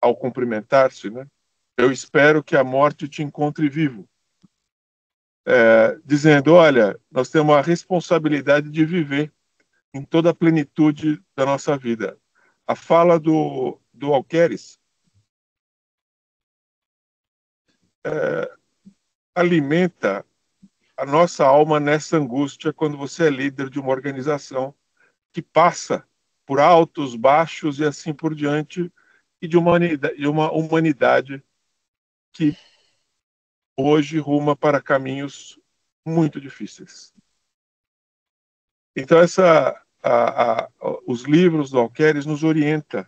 Speaker 3: ao cumprimentar-se, né? Eu espero que a morte te encontre vivo. Dizendo, olha, nós temos a responsabilidade de viver em toda a plenitude da nossa vida. A fala do Alqueires alimenta a nossa alma nessa angústia quando você é líder de uma organização que passa por altos, baixos e assim por diante, e de uma humanidade que hoje ruma para caminhos muito difíceis. Então, os livros do Alqueires nos orientam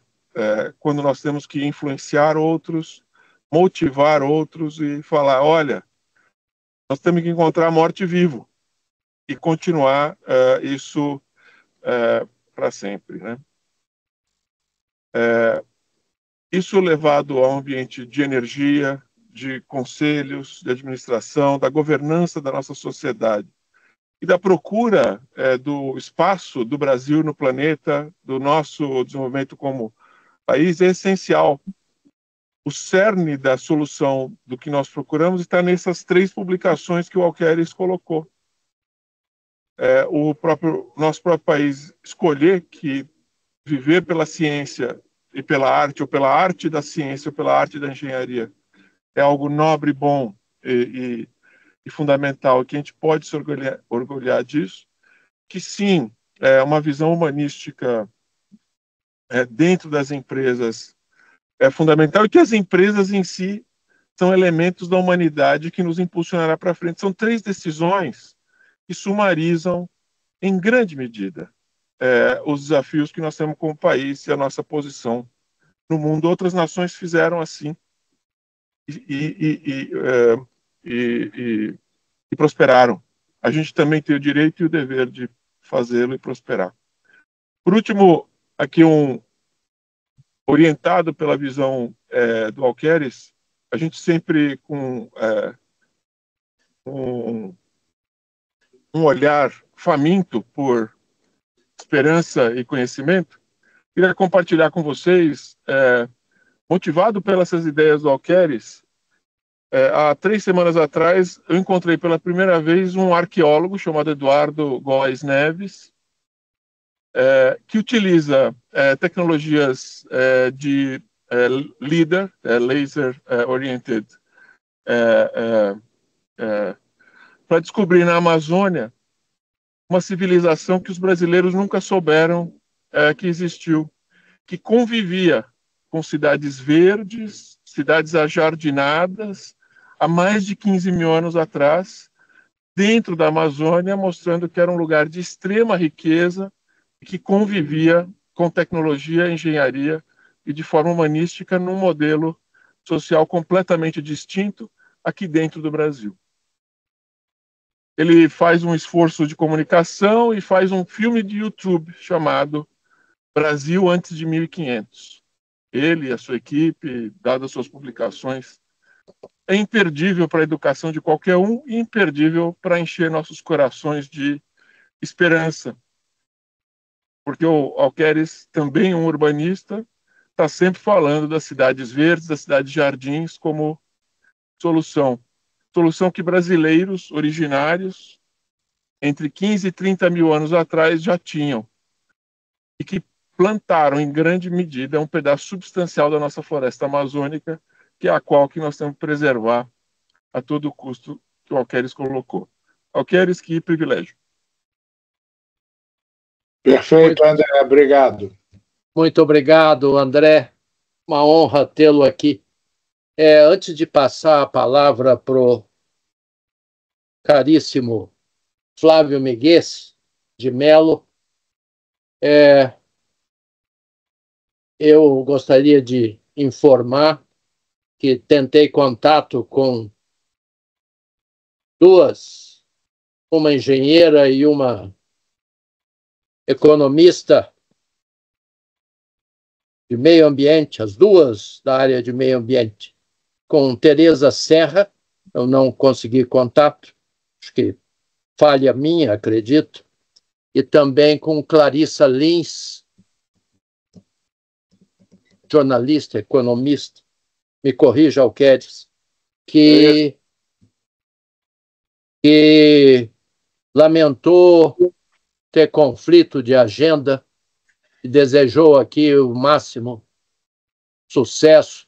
Speaker 3: quando nós temos que influenciar outros, motivar outros e falar, olha, nós temos que encontrar a morte vivo e continuar isso para sempre, né? Isso levado ao ambiente de energia, de conselhos, de administração, da governança da nossa sociedade e da procura do espaço do Brasil no planeta, do nosso desenvolvimento como país, é essencial. O cerne da solução do que nós procuramos está nessas 3 publicações que o Alqueires colocou. Nosso próprio país escolher que viver pela ciência e pela arte, ou pela arte da ciência, ou pela arte da engenharia, é algo nobre, bom e fundamental, que a gente pode se orgulhar disso, que sim, uma visão humanística dentro das empresas é fundamental, e que as empresas em si são elementos da humanidade que nos impulsionará para frente. São 3 decisões que sumarizam, em grande medida, os desafios que nós temos como país e a nossa posição no mundo. Outras nações fizeram assim e prosperaram. A gente também tem o direito e o dever de fazê-lo e prosperar. Por último, aqui orientado pela visão do Alqueires, a gente sempre com um olhar faminto por esperança e conhecimento, queria compartilhar com vocês, motivado pelas ideias do Alqueires. Há 3 semanas atrás, eu encontrei pela primeira vez um arqueólogo chamado Eduardo Góes Neves, que utiliza tecnologias de LIDAR, Laser Oriented, para descobrir na Amazônia uma civilização que os brasileiros nunca souberam que existiu, que convivia com cidades verdes, cidades ajardinadas, há mais de 15 mil anos atrás, dentro da Amazônia, mostrando que era um lugar de extrema riqueza e que convivia com tecnologia, engenharia e de forma humanística num modelo social completamente distinto aqui dentro do Brasil. Ele faz um esforço de comunicação e faz um filme de YouTube chamado Brasil antes de 1500. Ele e a sua equipe, dadas suas publicações, é imperdível para a educação de qualquer um e imperdível para encher nossos corações de esperança. Porque o Alqueires, também um urbanista, está sempre falando das cidades verdes, das cidades jardins como solução. Solução que brasileiros originários, entre 15 e 30 mil anos atrás, já tinham. E que plantaram, em grande medida, um pedaço substancial da nossa floresta amazônica, que é a qual que nós temos que preservar a todo custo, que o Alqueires colocou. Alqueires, que privilégio.
Speaker 2: Perfeito, André. Obrigado.
Speaker 1: Muito obrigado, André. Uma honra tê-lo aqui. Antes de passar a palavra para o caríssimo Flávio Migues de Mello, eu gostaria de informar que tentei contato com duas, uma engenheira e uma economista de meio ambiente, as duas da área de meio ambiente, com Tereza Serra, eu não consegui contato, acho que falha minha, acredito, e também com Clarissa Lins, jornalista, economista, me corrija, Alqueires, que lamentou ter conflito de agenda e desejou aqui o máximo sucesso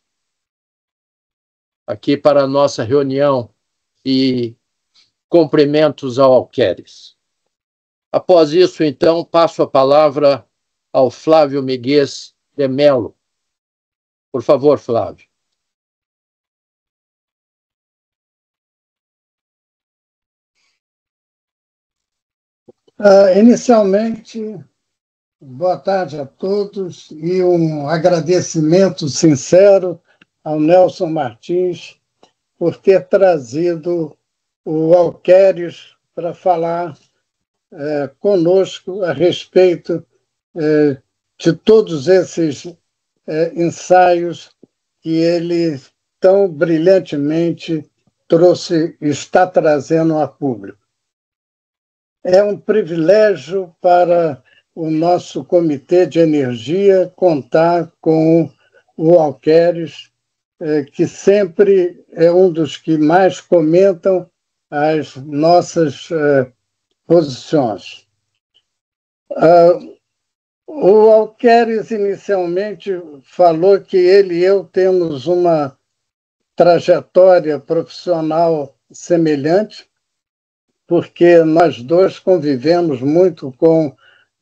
Speaker 1: aqui para a nossa reunião e cumprimentos ao Alqueires. Após isso, então, passo a palavra ao Flávio Migues de Mello. Por favor, Flávio.
Speaker 4: Inicialmente, boa tarde a todos e um agradecimento sincero ao Nelson Martins por ter trazido o Alqueires para falar conosco a respeito de todos esses ensaios que ele tão brilhantemente trouxe e está trazendo a público. É um privilégio para o nosso Comitê de Energia contar com o Alqueires, que sempre é um dos que mais comentam as nossas posições. O Alqueires inicialmente falou que ele e eu temos uma trajetória profissional semelhante, porque nós dois convivemos muito com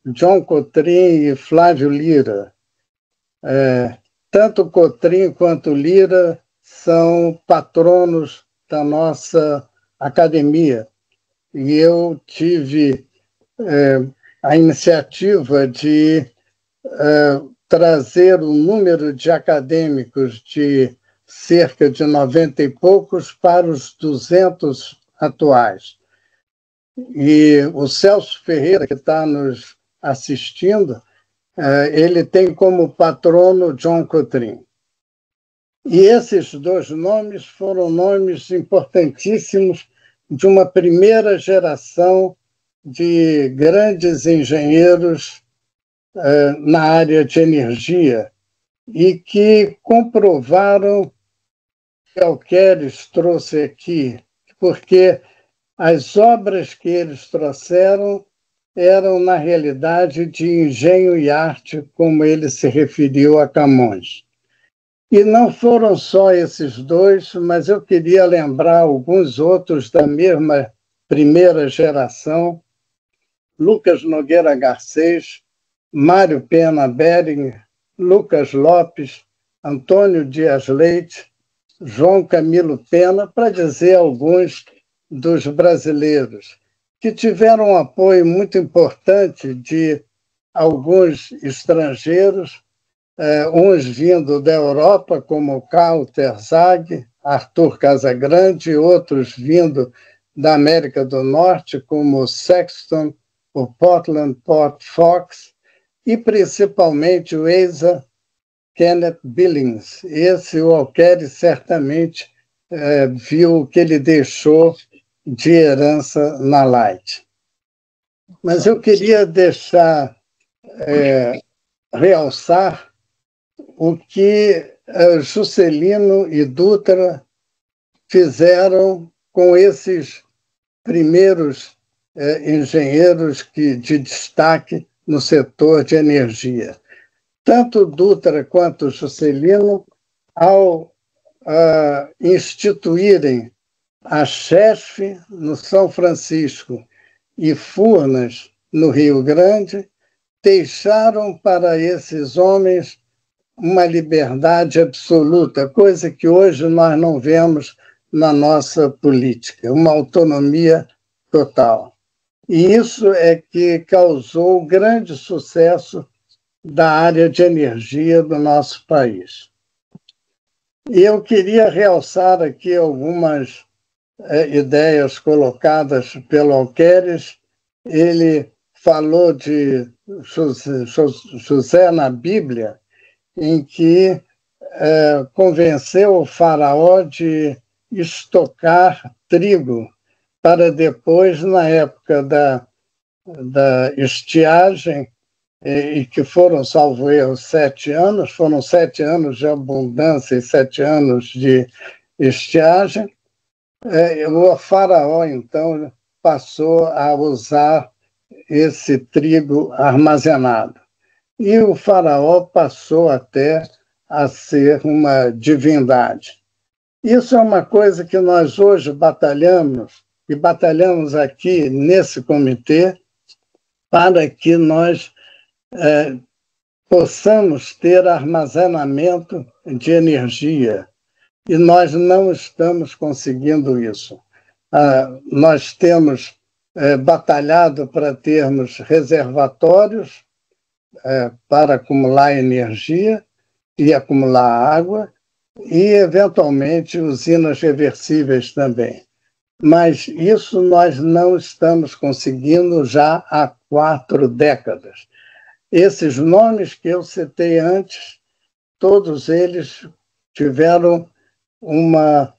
Speaker 4: John Cotrim e Flávio Lira. Tanto Cotrim quanto Lira são patronos da nossa academia. E eu tive a iniciativa de trazer um número de acadêmicos de cerca de 90 e poucos para os 200 atuais. E o Celso Ferreira, que está nos assistindo, ele tem como patrono John Cotrim. E esses dois nomes foram nomes importantíssimos de uma primeira geração de grandes engenheiros na área de energia e que comprovaram que Alqueires trouxe aqui, porque as obras que eles trouxeram eram, na realidade, de engenho e arte, como ele se referiu a Camões. E não foram só esses dois, mas eu queria lembrar alguns outros da mesma primeira geração: Lucas Nogueira Garcês, Mário Pena Bering, Lucas Lopes, Antônio Dias Leite, João Camilo Pena, para dizer alguns dos brasileiros, que tiveram um apoio muito importante de alguns estrangeiros, uns vindo da Europa, como Karl Terzag, Arthur Casagrande, outros vindo da América do Norte, como Sexton, o Portland Port Fox, e principalmente o Asa Kenneth Billings. Esse o Alqueires certamente viu o que ele deixou de herança na Light. Mas eu queria realçar o que Juscelino e Dutra fizeram com esses primeiros engenheiros de destaque no setor de energia. Tanto Dutra quanto Juscelino, ao instituírem a CHESF no São Francisco e Furnas no Rio Grande, deixaram para esses homens uma liberdade absoluta, coisa que hoje nós não vemos na nossa política, uma autonomia total. E isso é que causou o grande sucesso da área de energia do nosso país. E eu queria realçar aqui algumas ideias colocadas pelo Alqueires. Ele falou de José na Bíblia, em que convenceu o faraó de estocar trigo para depois, na época da estiagem, e que foram, salvo erro, 7 anos, foram 7 anos de abundância e 7 anos de estiagem, o faraó, então, passou a usar esse trigo armazenado. E o faraó passou até a ser uma divindade. Isso é uma coisa que nós hoje batalhamos, e batalhamos aqui nesse comitê, para que nós possamos ter armazenamento de energia. E nós não estamos conseguindo isso. Nós temos batalhado para termos reservatórios para acumular energia e acumular água, e, eventualmente, usinas reversíveis também. Mas isso nós não estamos conseguindo já há 4 décadas. Esses nomes que eu citei antes, todos eles tiveram uma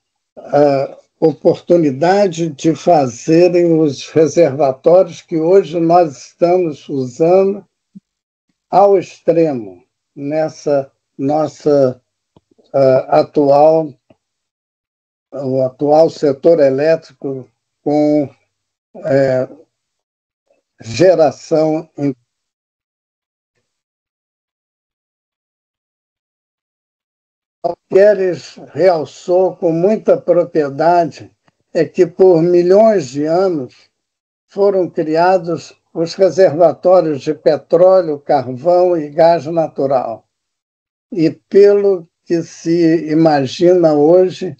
Speaker 4: oportunidade de fazerem os reservatórios que hoje nós estamos usando ao extremo nessa nossa o atual setor elétrico com geração. Alqueires realçou com muita propriedade que por milhões de anos foram criados os reservatórios de petróleo, carvão e gás natural. E pelo que se imagina hoje,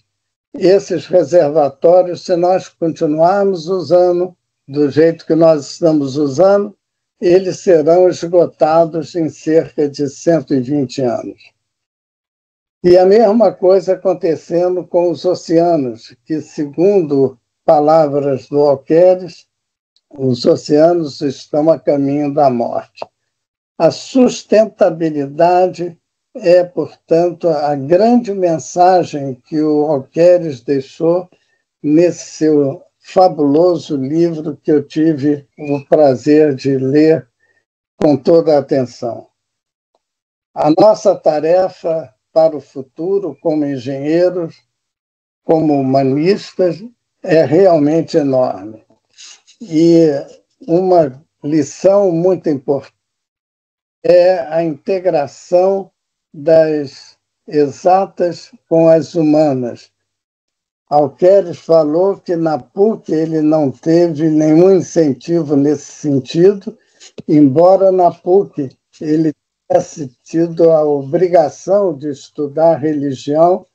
Speaker 4: esses reservatórios, se nós continuarmos usando do jeito que nós estamos usando, eles serão esgotados em cerca de 120 anos. E a mesma coisa acontecendo com os oceanos, que, segundo palavras do Alqueires, os oceanos estão a caminho da morte. A sustentabilidade é, portanto, a grande mensagem que o Alqueires deixou nesse seu fabuloso livro que eu tive o prazer de ler com toda a atenção. A nossa tarefa para o futuro, como engenheiros, como humanistas, é realmente enorme. E uma lição muito importante é a integração das exatas com as humanas. Alqueires falou que na PUC ele não teve nenhum incentivo nesse sentido, embora na PUC ele tivesse tido a obrigação de estudar religião,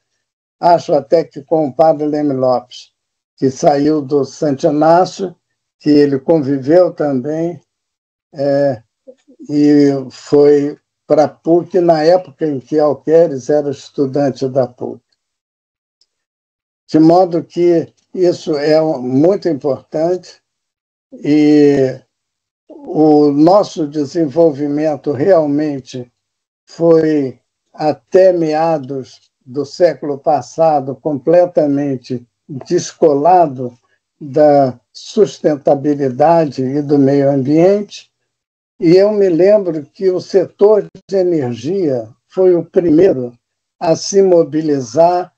Speaker 4: acho até que com o padre Leme Lopes, que saiu do Santo Inácio, que ele conviveu também, e foi para a PUC na época em que Alqueires era estudante da PUC. De modo que isso é muito importante e o nosso desenvolvimento realmente foi, até meados do século passado, completamente descolado da sustentabilidade e do meio ambiente. E eu me lembro que o setor de energia foi o primeiro a se mobilizar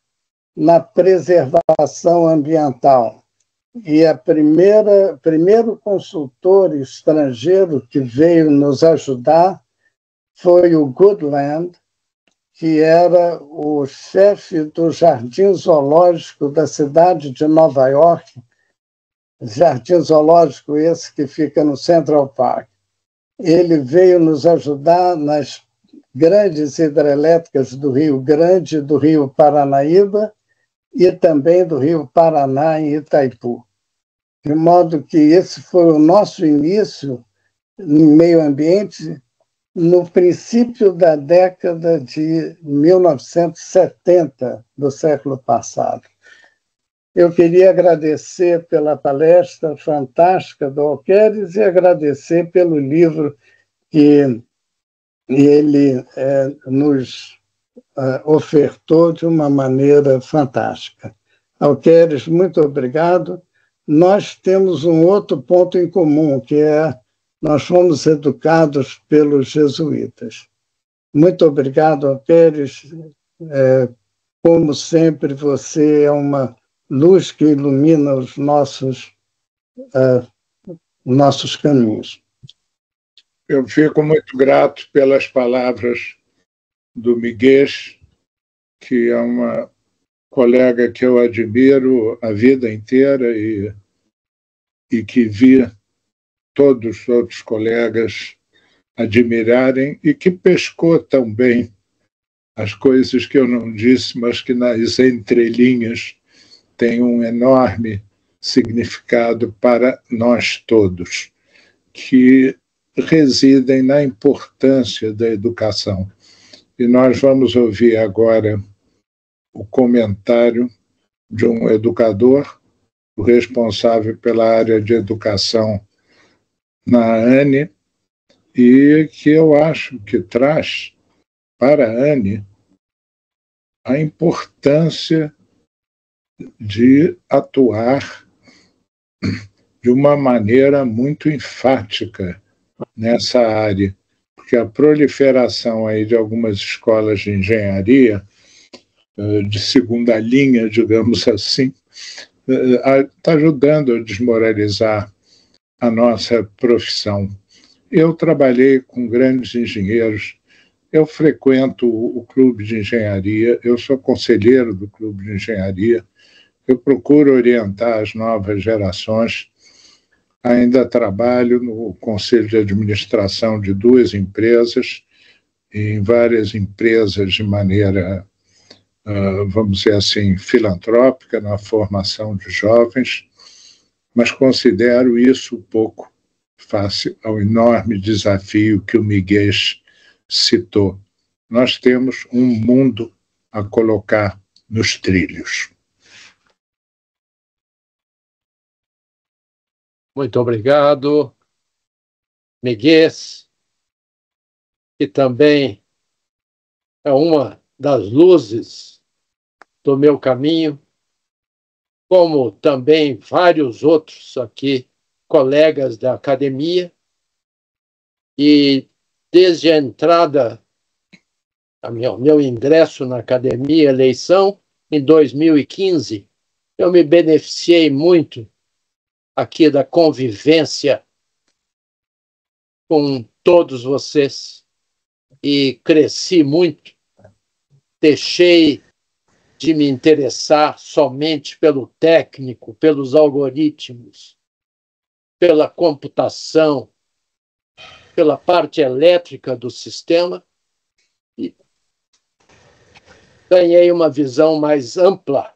Speaker 4: na preservação ambiental. E primeiro consultor estrangeiro que veio nos ajudar foi o Goodland, que era o chefe do Jardim Zoológico da cidade de Nova York, Jardim Zoológico esse que fica no Central Park. Ele veio nos ajudar nas grandes hidrelétricas do Rio Grande e do Rio Paranaíba e também do Rio Paraná, em Itaipu. De modo que esse foi o nosso início no meio ambiente no princípio da década de 1970 do século passado. Eu queria agradecer pela palestra fantástica do Alqueires e agradecer pelo livro que ele nos ofertou de uma maneira fantástica. Alqueires, muito obrigado. Nós temos um outro ponto em comum, que é nós fomos educados pelos jesuítas. Muito obrigado, Alqueires. Como sempre, você é uma luz que ilumina os nossos caminhos.
Speaker 2: Eu fico muito grato pelas palavras do Miguel, que é uma colega que eu admiro a vida inteira e que vi todos os outros colegas admirarem e que pescou também as coisas que eu não disse, mas que nas entrelinhas têm um enorme significado para nós todos, que residem na importância da educação. E nós vamos ouvir agora o comentário de um educador, o responsável pela área de educação na ANE, e que eu acho que traz para a ANE a importância de atuar de uma maneira muito enfática nessa área, porque a proliferação aí de algumas escolas de engenharia de segunda linha, digamos assim, está ajudando a desmoralizar a nossa profissão. Eu trabalhei com grandes engenheiros, eu frequento o clube de engenharia, eu sou conselheiro do clube de engenharia, eu procuro orientar as novas gerações. Ainda trabalho no conselho de administração de 2 empresas, em várias empresas de maneira, vamos dizer assim, filantrópica, na formação de jovens, mas considero isso pouco face ao enorme desafio que o Miguel citou. Nós temos um mundo a colocar nos trilhos.
Speaker 1: Muito obrigado, Miguel, que também é uma das luzes do meu caminho, como também vários outros aqui, colegas da academia, e desde a entrada, meu ingresso na academia, eleição, em 2015, eu me beneficiei muito aqui da convivência com todos vocês e cresci muito. Deixei de me interessar somente pelo técnico, pelos algoritmos, pela computação, pela parte elétrica do sistema, e ganhei uma visão mais ampla.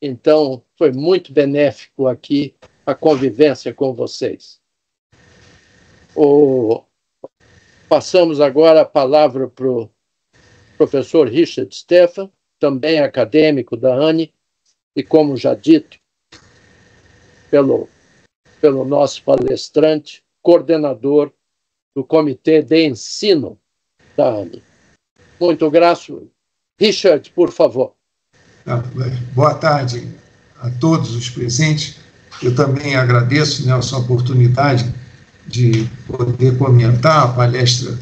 Speaker 1: Então, foi muito benéfico aqui a convivência com vocês. Passamos agora a palavra para o professor Richard Stephan, também acadêmico da ANE, e, como já dito, pelo nosso palestrante, coordenador do Comitê de Ensino da ANE. Muito grato. Richard, por favor.
Speaker 5: Boa tarde a todos os presentes. Eu também agradeço, Nelson, a oportunidade de poder comentar a palestra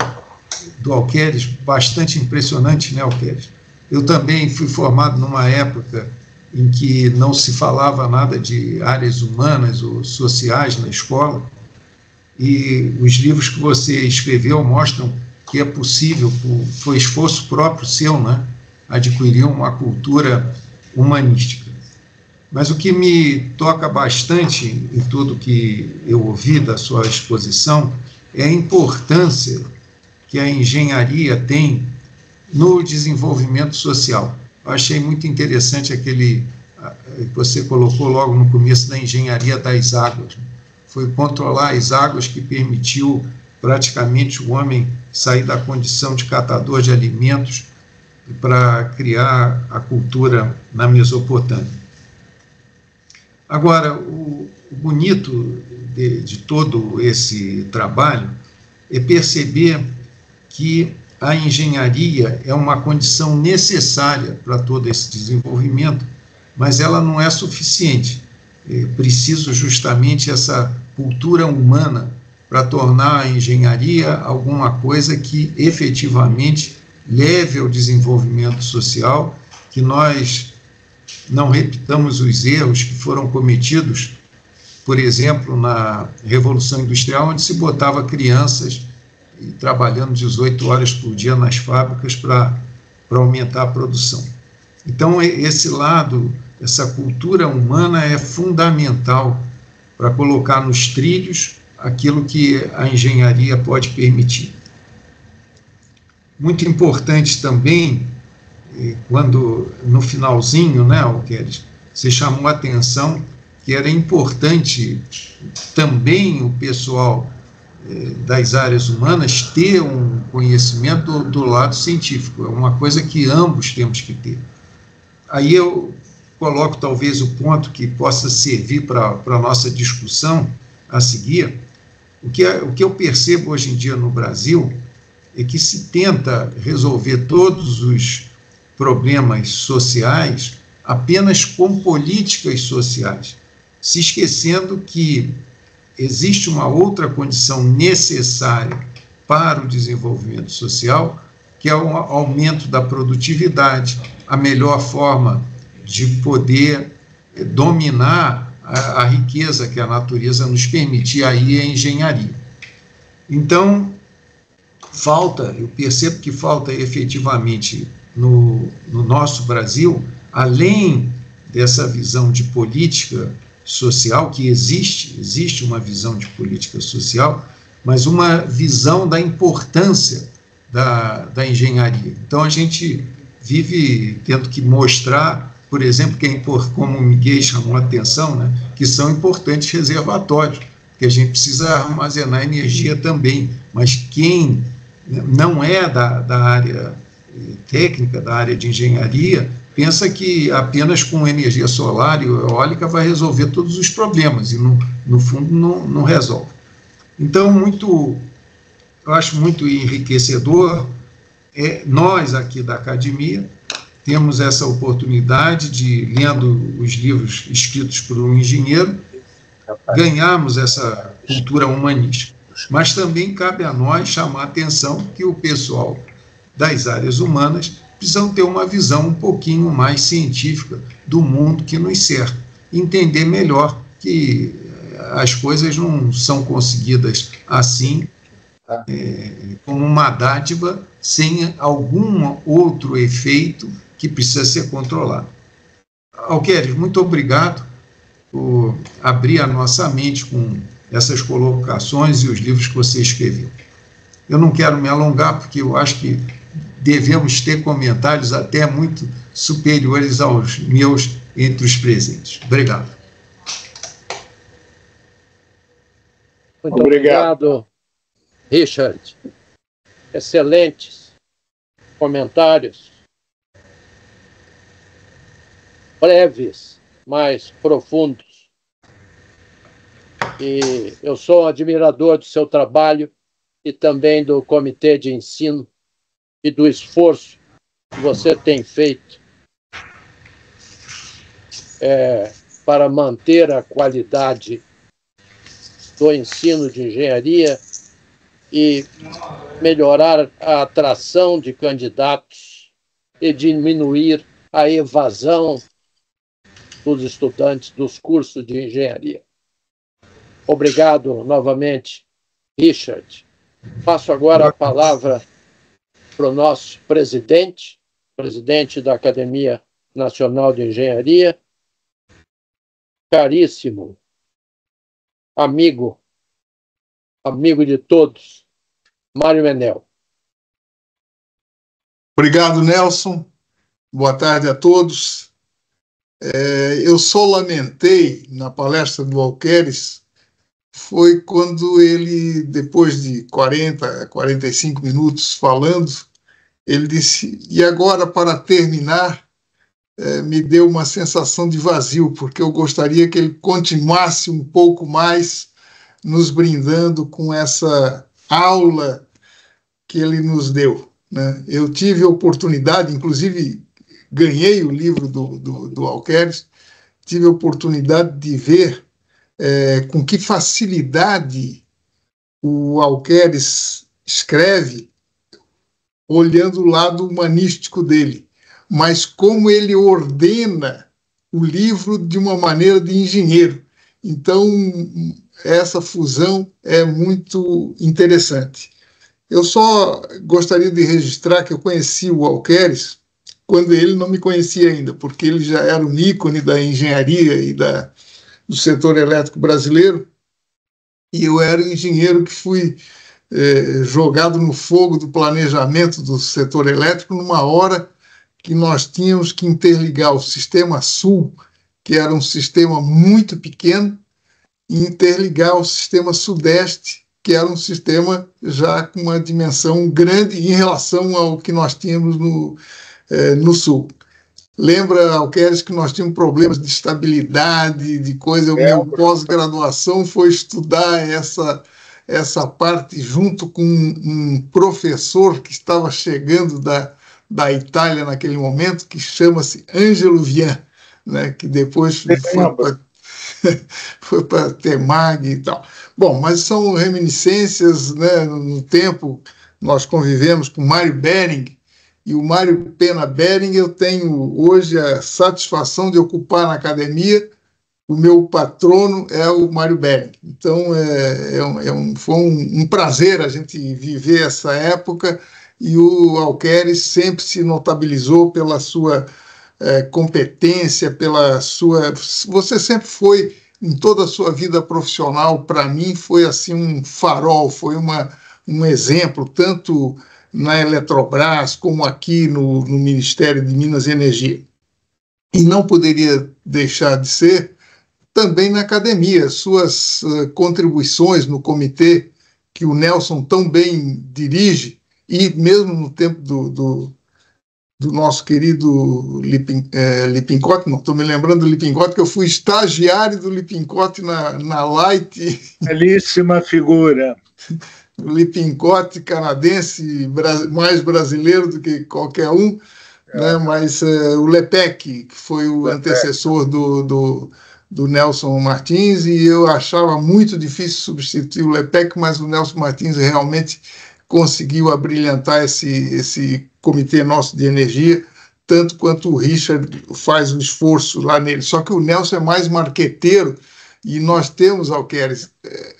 Speaker 5: do Alqueires, bastante impressionante, né, Alqueires? Eu também fui formado numa época em que não se falava nada de áreas humanas ou sociais na escola, e os livros que você escreveu mostram que é possível, foi esforço próprio seu, né, adquirir uma cultura humanística. Mas o que me toca bastante em tudo que eu ouvi da sua exposição é a importância que a engenharia tem no desenvolvimento social. Eu achei muito interessante aquele que você colocou logo no começo da engenharia das águas. Foi controlar as águas que permitiu praticamente o homem sair da condição de catador de alimentos para criar a cultura na Mesopotâmia. Agora, o bonito de todo esse trabalho é perceber que a engenharia é uma condição necessária para todo esse desenvolvimento, mas ela não é suficiente. É preciso justamente essa cultura humana para tornar a engenharia alguma coisa que efetivamente leve ao desenvolvimento social, que nós não repitamos os erros que foram cometidos, por exemplo, na Revolução Industrial, onde se botava crianças trabalhando 18 horas por dia nas fábricas para aumentar a produção. Então, esse lado, essa cultura humana é fundamental para colocar nos trilhos aquilo que a engenharia pode permitir. Muito importante também, quando no finalzinho, né, Alqueires, você chamou a atenção que era importante também o pessoal das áreas humanas ter um conhecimento do lado científico, é uma coisa que ambos temos que ter. Aí eu coloco talvez o ponto que possa servir para a nossa discussão a seguir. O que eu percebo hoje em dia no Brasil é que se tenta resolver todos os problemas sociais apenas com políticas sociais, se esquecendo que existe uma outra condição necessária para o desenvolvimento social, que é o aumento da produtividade, a melhor forma de poder dominar a riqueza que a natureza nos permite, e aí é a engenharia. Então, eu percebo que falta efetivamente no nosso Brasil, além dessa visão de política social, que existe uma visão de política social, mas uma visão da importância da engenharia. Então, a gente vive tendo que mostrar, por exemplo, como o Miguel chamou a atenção, né, que são importantes reservatórios, que a gente precisa armazenar energia também, mas quem não é da área técnica, da área de engenharia, pensa que apenas com energia solar e eólica vai resolver todos os problemas, e no fundo não resolve. Então, eu acho muito enriquecedor nós aqui da academia temos essa oportunidade de, lendo os livros escritos por um engenheiro, ganharmos essa cultura humanística. Mas também cabe a nós chamar a atenção que o pessoal das áreas humanas precisam ter uma visão um pouquinho mais científica do mundo que nos cerca, entender melhor que as coisas não são conseguidas assim, como uma dádiva, sem algum outro efeito que precisa ser controlado. Alqueires, muito obrigado por abrir a nossa mente com essas colocações e os livros que você escreveu. Eu não quero me alongar, porque eu acho que devemos ter comentários até muito superiores aos meus entre os presentes. Obrigado.
Speaker 1: Muito obrigado, Richard. Excelentes comentários, breves, mas profundos. E eu sou um admirador do seu trabalho e também do Comitê de Ensino e do esforço que você tem feito para manter a qualidade do ensino de engenharia e melhorar a atração de candidatos e diminuir a evasão dos estudantes dos cursos de engenharia. Obrigado novamente, Richard. Passo agora a palavra para o nosso presidente da Academia Nacional de Engenharia, caríssimo amigo de todos, Mário Menel.
Speaker 6: Obrigado, Nelson. Boa tarde a todos. Eu só lamentei na palestra do Alqueires, foi quando ele, depois de 40, 45 minutos falando, ele disse, e agora, para terminar, me deu uma sensação de vazio, porque eu gostaria que ele continuasse um pouco mais nos brindando com essa aula que ele nos deu, né? Eu tive a oportunidade, inclusive ganhei o livro do Alqueires, tive a oportunidade de ver com que facilidade o Alqueires escreve, olhando o lado humanístico dele, mas como ele ordena o livro de uma maneira de engenheiro. Então, essa fusão é muito interessante. Eu só gostaria de registrar que eu conheci o Alqueires quando ele não me conhecia ainda, porque ele já era um ícone da engenharia e do setor elétrico brasileiro, e eu era engenheiro que fui jogado no fogo do planejamento do setor elétrico numa hora que nós tínhamos que interligar o sistema sul, que era um sistema muito pequeno, e interligar o sistema sudeste, que era um sistema já com uma dimensão grande em relação ao que nós tínhamos no sul. Lembra, Alqueires, que nós tínhamos problemas de estabilidade, de coisa. O meu pós-graduação foi estudar essa parte junto com um professor que estava chegando da Itália naquele momento, que chama-se Angelo Vian, né, que depois foi para Temag e tal. Bom, mas são reminiscências, né? No tempo, nós convivemos com Mário Bering, e o Mário Pena Bering eu tenho hoje a satisfação de ocupar na academia. O meu patrono é o Mário Bering. Então, foi um prazer a gente viver essa época, e o Alqueires sempre se notabilizou pela sua competência, pela sua... Você sempre foi, em toda a sua vida profissional, para mim, foi assim um farol, foi um exemplo, tanto na Eletrobras como aqui no Ministério de Minas e Energia. E não poderia deixar de ser também na academia, suas contribuições no comitê, que o Nelson tão bem dirige, e mesmo no tempo do nosso querido Lippincott, não estou me lembrando do Lippincott, que eu fui estagiário do Lippincott na Light.
Speaker 2: Belíssima figura.
Speaker 6: Lippincott, canadense, mais brasileiro do que qualquer um, né? Mas o Lepec, que foi o antecessor do Nelson Martins, e eu achava muito difícil substituir o Lepec, mas o Nelson Martins realmente conseguiu abrilhantar esse comitê nosso de energia, tanto quanto o Richard faz um esforço lá nele. Só que o Nelson é mais marqueteiro, e nós temos, Alqueres,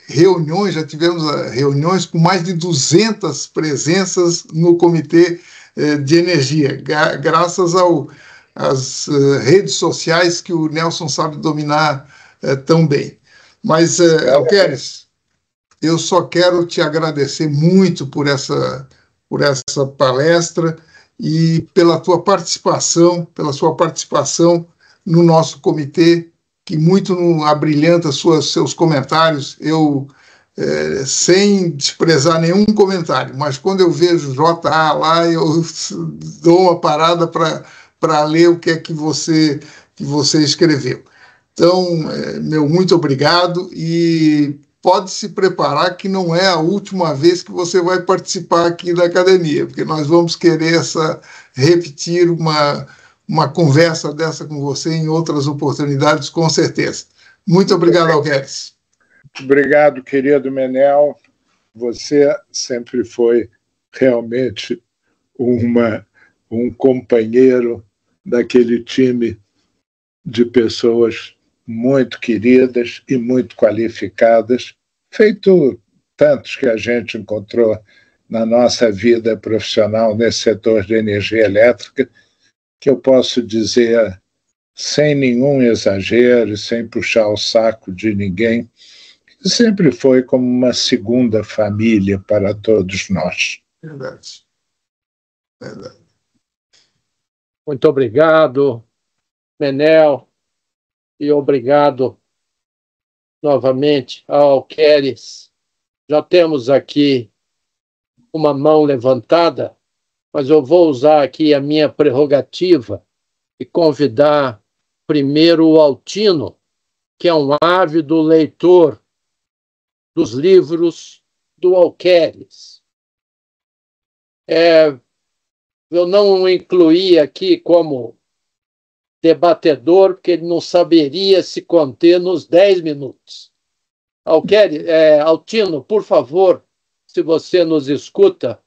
Speaker 6: reuniões, já tivemos reuniões com mais de 200 presenças no comitê de energia, graças às redes sociais que o Nelson sabe dominar tão bem. Mas, Alqueres, eu só quero te agradecer muito por essa palestra e pela sua participação no nosso comitê, que muito abrilhanta seus comentários. Eu, sem desprezar nenhum comentário, mas quando eu vejo JA lá, eu dou uma parada para ler o que é que você escreveu. Então, meu muito obrigado, e pode se preparar que não é a última vez que você vai participar aqui da academia, porque nós vamos querer repetir uma conversa dessa com você em outras oportunidades, com certeza. Muito obrigado, Alqueres.
Speaker 2: Obrigado, querido Menel. Você sempre foi realmente um companheiro daquele time de pessoas muito queridas e muito qualificadas, feito tantos que a gente encontrou na nossa vida profissional nesse setor de energia elétrica, que eu posso dizer, sem nenhum exagero, sem puxar o saco de ninguém, que sempre foi como uma segunda família para todos nós.
Speaker 6: Verdade. Verdade.
Speaker 1: Muito obrigado, Menel, e obrigado novamente ao Alqueres. Já temos aqui uma mão levantada, mas eu vou usar aqui a minha prerrogativa e convidar primeiro o Altino, que é um ávido leitor dos livros do Alqueres. Eu não o incluí aqui como debatedor, porque ele não saberia se conter nos 10 minutos. Altino, por favor, se você nos escuta,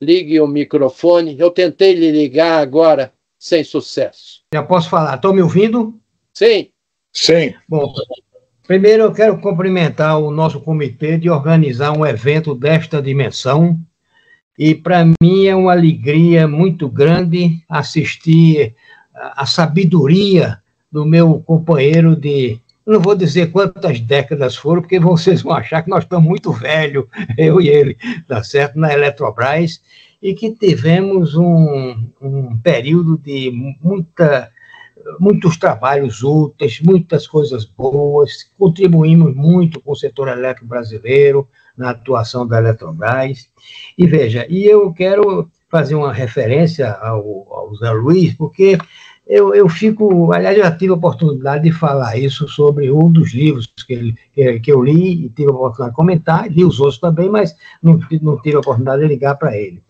Speaker 1: ligue o microfone. Eu tentei lhe ligar agora, sem sucesso.
Speaker 7: Já posso falar? Estão me ouvindo?
Speaker 1: Sim.
Speaker 2: Sim.
Speaker 7: Bom, primeiro eu quero cumprimentar o nosso comitê de organizar um evento desta dimensão, e para mim é uma alegria muito grande assistir a sabedoria do meu companheiro não vou dizer quantas décadas foram, porque vocês vão achar que nós estamos muito velhos, eu e ele, tá certo, na Eletrobras, e que tivemos um período de muitos trabalhos úteis, muitas coisas boas, contribuímos muito com o setor elétrico brasileiro, na atuação da Eletrobras. E veja, eu quero fazer uma referência ao Zé Luiz, porque eu fico, aliás, eu já tive a oportunidade de falar isso sobre um dos livros que eu li, e tive a oportunidade de comentar, li os outros também, mas não tive a oportunidade de ligar para ele.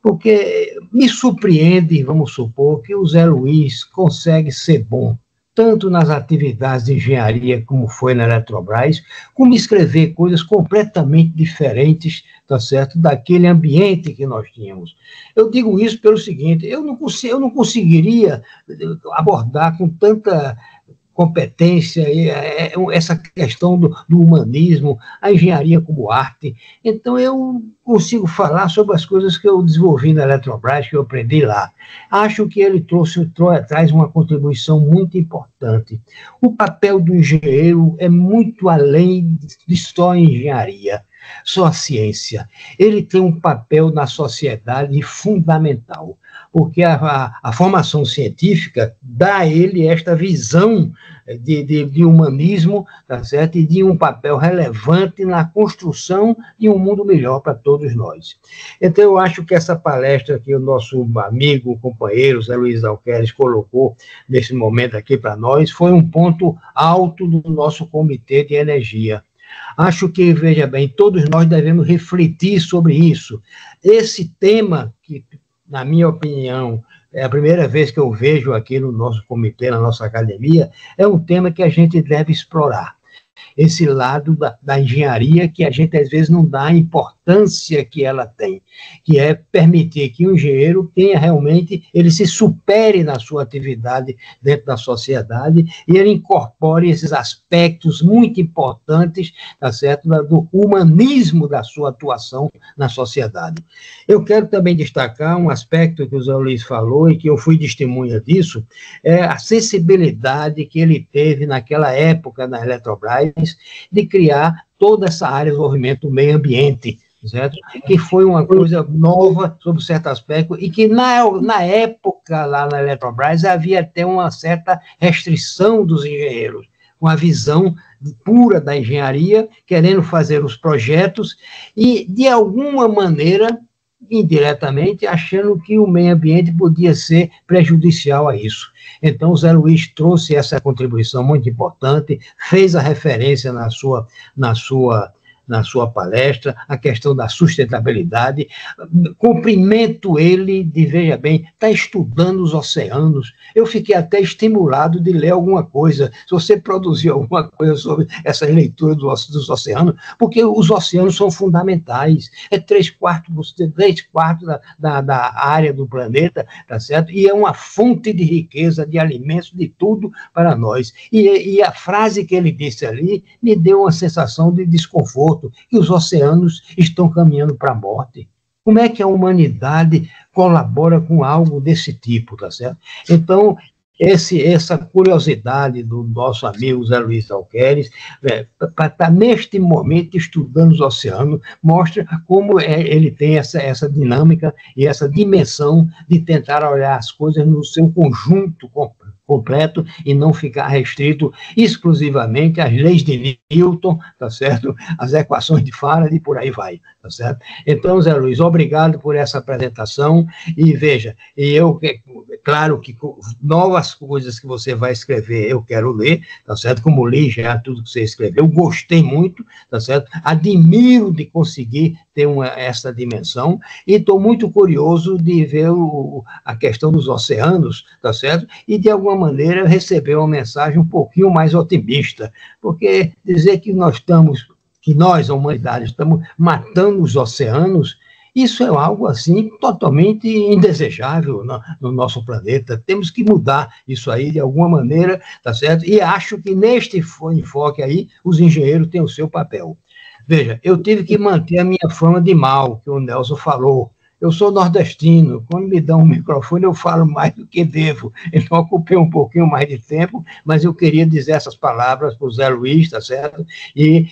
Speaker 7: Porque me surpreende, vamos supor, que o Zé Luiz consegue ser bom, tanto nas atividades de engenharia, como foi na Eletrobras, como escrever coisas completamente diferentes, tá certo, daquele ambiente que nós tínhamos. Eu digo isso pelo seguinte: eu não conseguiria abordar com tanta competência essa questão do humanismo, a engenharia como arte. Então, eu consigo falar sobre as coisas que eu desenvolvi na Eletrobras, que eu aprendi lá. Acho que ele traz uma contribuição muito importante. O papel do engenheiro é muito além de só engenharia, só a ciência. Ele tem um papel na sociedade fundamental, porque a formação científica dá a ele esta visão de humanismo, tá certo? E de um papel relevante na construção de um mundo melhor para todos nós. Então, eu acho que essa palestra que o nosso amigo, companheiro, Zé Luiz Alqueres, colocou nesse momento aqui para nós, foi um ponto alto do nosso comitê de energia. Acho que, veja bem, todos nós devemos refletir sobre isso. Esse tema, que, na minha opinião, é a primeira vez que eu vejo aqui no nosso comitê, na nossa academia, é um tema que a gente deve explorar. Esse lado da engenharia que a gente, às vezes, não dá a importância que ela tem, que é permitir que o engenheiro tenha realmente, ele se supere na sua atividade dentro da sociedade e ele incorpore esses aspectos muito importantes, tá certo, do humanismo da sua atuação na sociedade. Eu quero também destacar um aspecto que o Zé Luiz falou e que eu fui testemunha disso, é a sensibilidade que ele teve naquela época na Eletrobras de criar toda essa área de desenvolvimento do meio ambiente, certo? Que foi uma coisa nova sobre certo aspecto e que na época lá na Eletrobras havia até uma certa restrição dos engenheiros, com a visão pura da engenharia, querendo fazer os projetos e, de alguma maneira, indiretamente, achando que o meio ambiente podia ser prejudicial a isso. Então, o Zé Luiz trouxe essa contribuição muito importante, fez a referência na sua palestra, a questão da sustentabilidade. Cumprimento ele de, veja bem, está estudando os oceanos. Eu fiquei até estimulado de ler alguma coisa, se você produzir alguma coisa sobre essa leitura dos oceanos, porque os oceanos são fundamentais, é 3/4 da área do planeta, tá certo? E é uma fonte de riqueza, de alimentos, de tudo para nós. E a frase que ele disse ali me deu uma sensação de desconforto, que os oceanos estão caminhando para a morte. Como é que a humanidade colabora com algo desse tipo, tá certo? Então, essa curiosidade do nosso amigo Zé Luiz Alqueires, para estar neste momento estudando os oceanos, mostra como ele tem essa dinâmica e essa dimensão de tentar olhar as coisas no seu conjunto completo e não ficar restrito exclusivamente às leis de Newton, tá certo? As equações de Faraday e por aí vai, tá certo? Então, Zé Luiz, obrigado por essa apresentação e veja, claro que novas coisas que você vai escrever eu quero ler, tá certo? Como li já tudo que você escreveu, gostei muito, tá certo? Admiro de conseguir ter essa dimensão e estou muito curioso de ver a questão dos oceanos, tá certo? E de alguma maneira receber uma mensagem um pouquinho mais otimista, porque dizer que nós, a humanidade, estamos matando os oceanos, isso é algo, assim, totalmente indesejável no nosso planeta. Temos que mudar isso aí de alguma maneira, tá certo? E acho que neste enfoque aí, os engenheiros têm o seu papel. Veja, eu tive que manter a minha fama de mal, que o Nelson falou. Eu sou nordestino, quando me dão um microfone eu falo mais do que devo, então ocupei um pouquinho mais de tempo, mas eu queria dizer essas palavras para o Zé Luiz, tá certo? E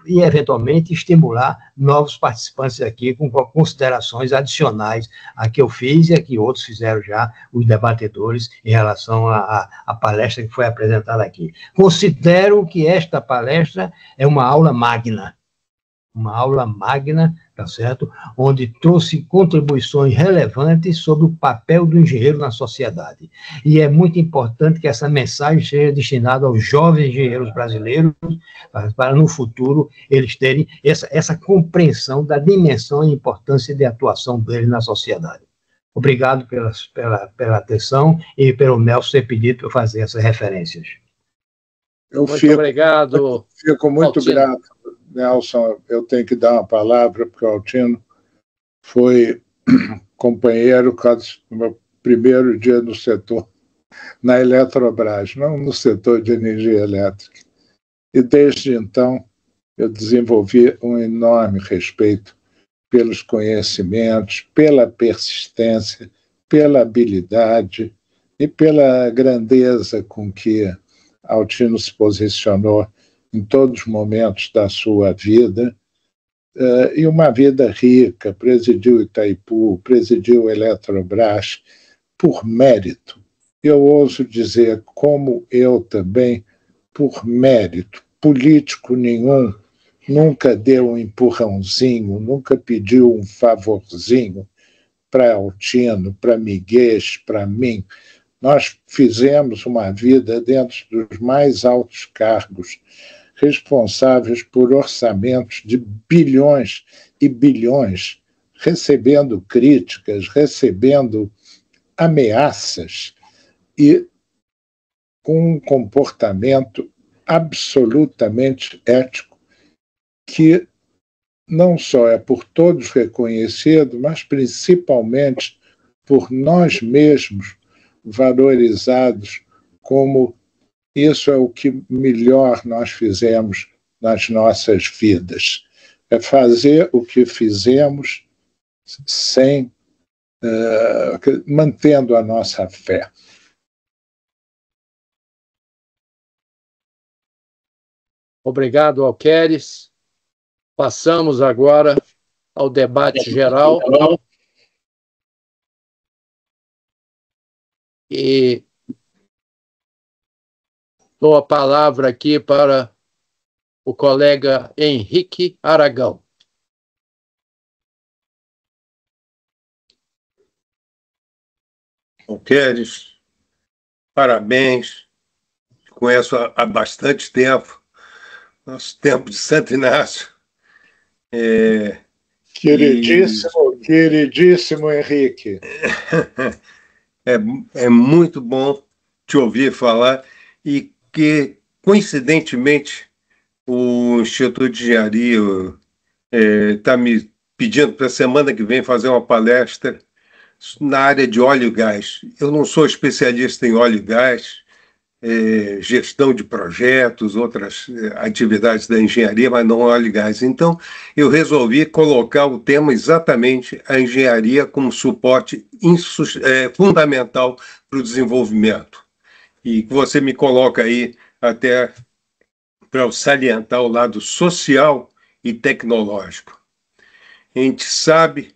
Speaker 7: eventualmente estimular novos participantes aqui com considerações adicionais a que eu fiz e a que outros fizeram já, os debatedores, em relação à palestra que foi apresentada aqui. Considero que esta palestra é uma aula magna, tá certo? Onde trouxe contribuições relevantes sobre o papel do engenheiro na sociedade. E é muito importante que essa mensagem seja destinada aos jovens engenheiros brasileiros, para no futuro eles terem essa compreensão da dimensão e importância de atuação deles na sociedade. Obrigado pela atenção e pelo Nelson ter pedido para eu fazer essas referências.
Speaker 1: Muito obrigado.
Speaker 2: Fico muito grato, Nelson. Eu tenho que dar uma palavra, porque o Altino foi companheiro no meu primeiro dia no setor, na Eletrobras, não no setor de energia elétrica. E desde então eu desenvolvi um enorme respeito pelos conhecimentos, pela persistência, pela habilidade e pela grandeza com que Altino se posicionou em todos os momentos da sua vida, e uma vida rica. Presidiu Itaipu, presidiu Eletrobras, por mérito. Eu ouso dizer, como eu também, por mérito. Político nenhum nunca deu um empurrãozinho, nunca pediu um favorzinho para Altino, para Miguel, para mim. Nós fizemos uma vida dentro dos mais altos cargos responsáveis por orçamentos de bilhões e bilhões, recebendo críticas, recebendo ameaças e com um comportamento absolutamente ético que não só é por todos reconhecido, mas principalmente por nós mesmos valorizados como isso é o que melhor nós fizemos nas nossas vidas. É fazer o que fizemos sem mantendo a nossa fé.
Speaker 1: Obrigado, Alqueires. Passamos agora ao debate geral. E dou a palavra aqui para o colega Henrique Aragão.
Speaker 8: Alqueires, parabéns. Te conheço há bastante tempo, nosso tempo de Santo Inácio.
Speaker 2: Queridíssimo Henrique.
Speaker 8: É muito bom te ouvir falar e que, coincidentemente, o Instituto de Engenharia está me pedindo para a semana que vem fazer uma palestra na área de óleo e gás. Eu não sou especialista em óleo e gás, gestão de projetos, outras atividades da engenharia, mas não óleo e gás. Então, eu resolvi colocar o tema exatamente a engenharia como suporte fundamental para o desenvolvimento. E que você me coloca aí até para salientar o lado social e tecnológico. A gente sabe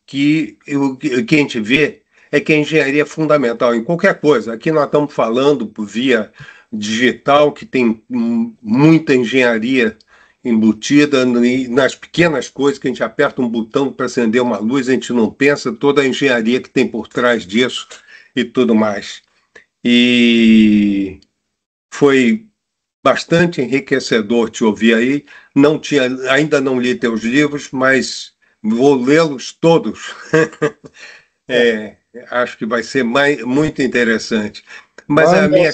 Speaker 8: que o que a gente vê é que a engenharia é fundamental em qualquer coisa. Aqui nós estamos falando por via digital, que tem muita engenharia embutida nas pequenas coisas, que a gente aperta um botão para acender uma luz, a gente não pensa toda a engenharia que tem por trás disso e tudo mais. E foi bastante enriquecedor te ouvir aí. Ainda não li teus livros, mas vou lê-los todos. Acho que vai ser muito interessante. Mas
Speaker 2: manda
Speaker 8: a minha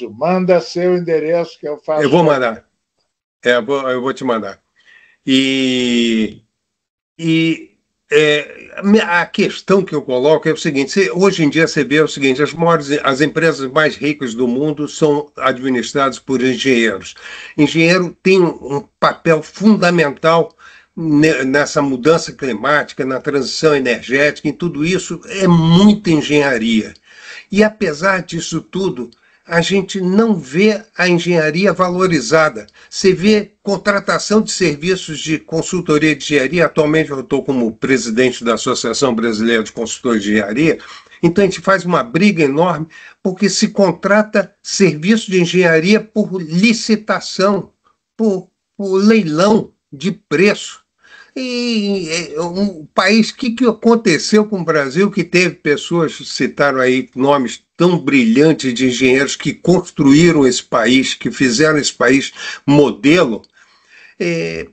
Speaker 2: manda seu endereço que eu faço.
Speaker 8: Eu vou mandar. Eu vou te mandar. A questão que eu coloco é o seguinte: hoje em dia você vê o seguinte, as empresas mais ricas do mundo são administradas por engenheiros. Engenheiro tem um papel fundamental nessa mudança climática, na transição energética, em tudo isso é muita engenharia. E apesar disso tudo, a gente não vê a engenharia valorizada. Você vê contratação de serviços de consultoria de engenharia. Atualmente eu estou como presidente da Associação Brasileira de Consultores de Engenharia. Então a gente faz uma briga enorme porque se contrata serviço de engenharia por licitação, por leilão de preço. E um país, o que aconteceu com o Brasil, que teve pessoas, citaram aí nomes tão brilhantes de engenheiros que construíram esse país, que fizeram esse país modelo,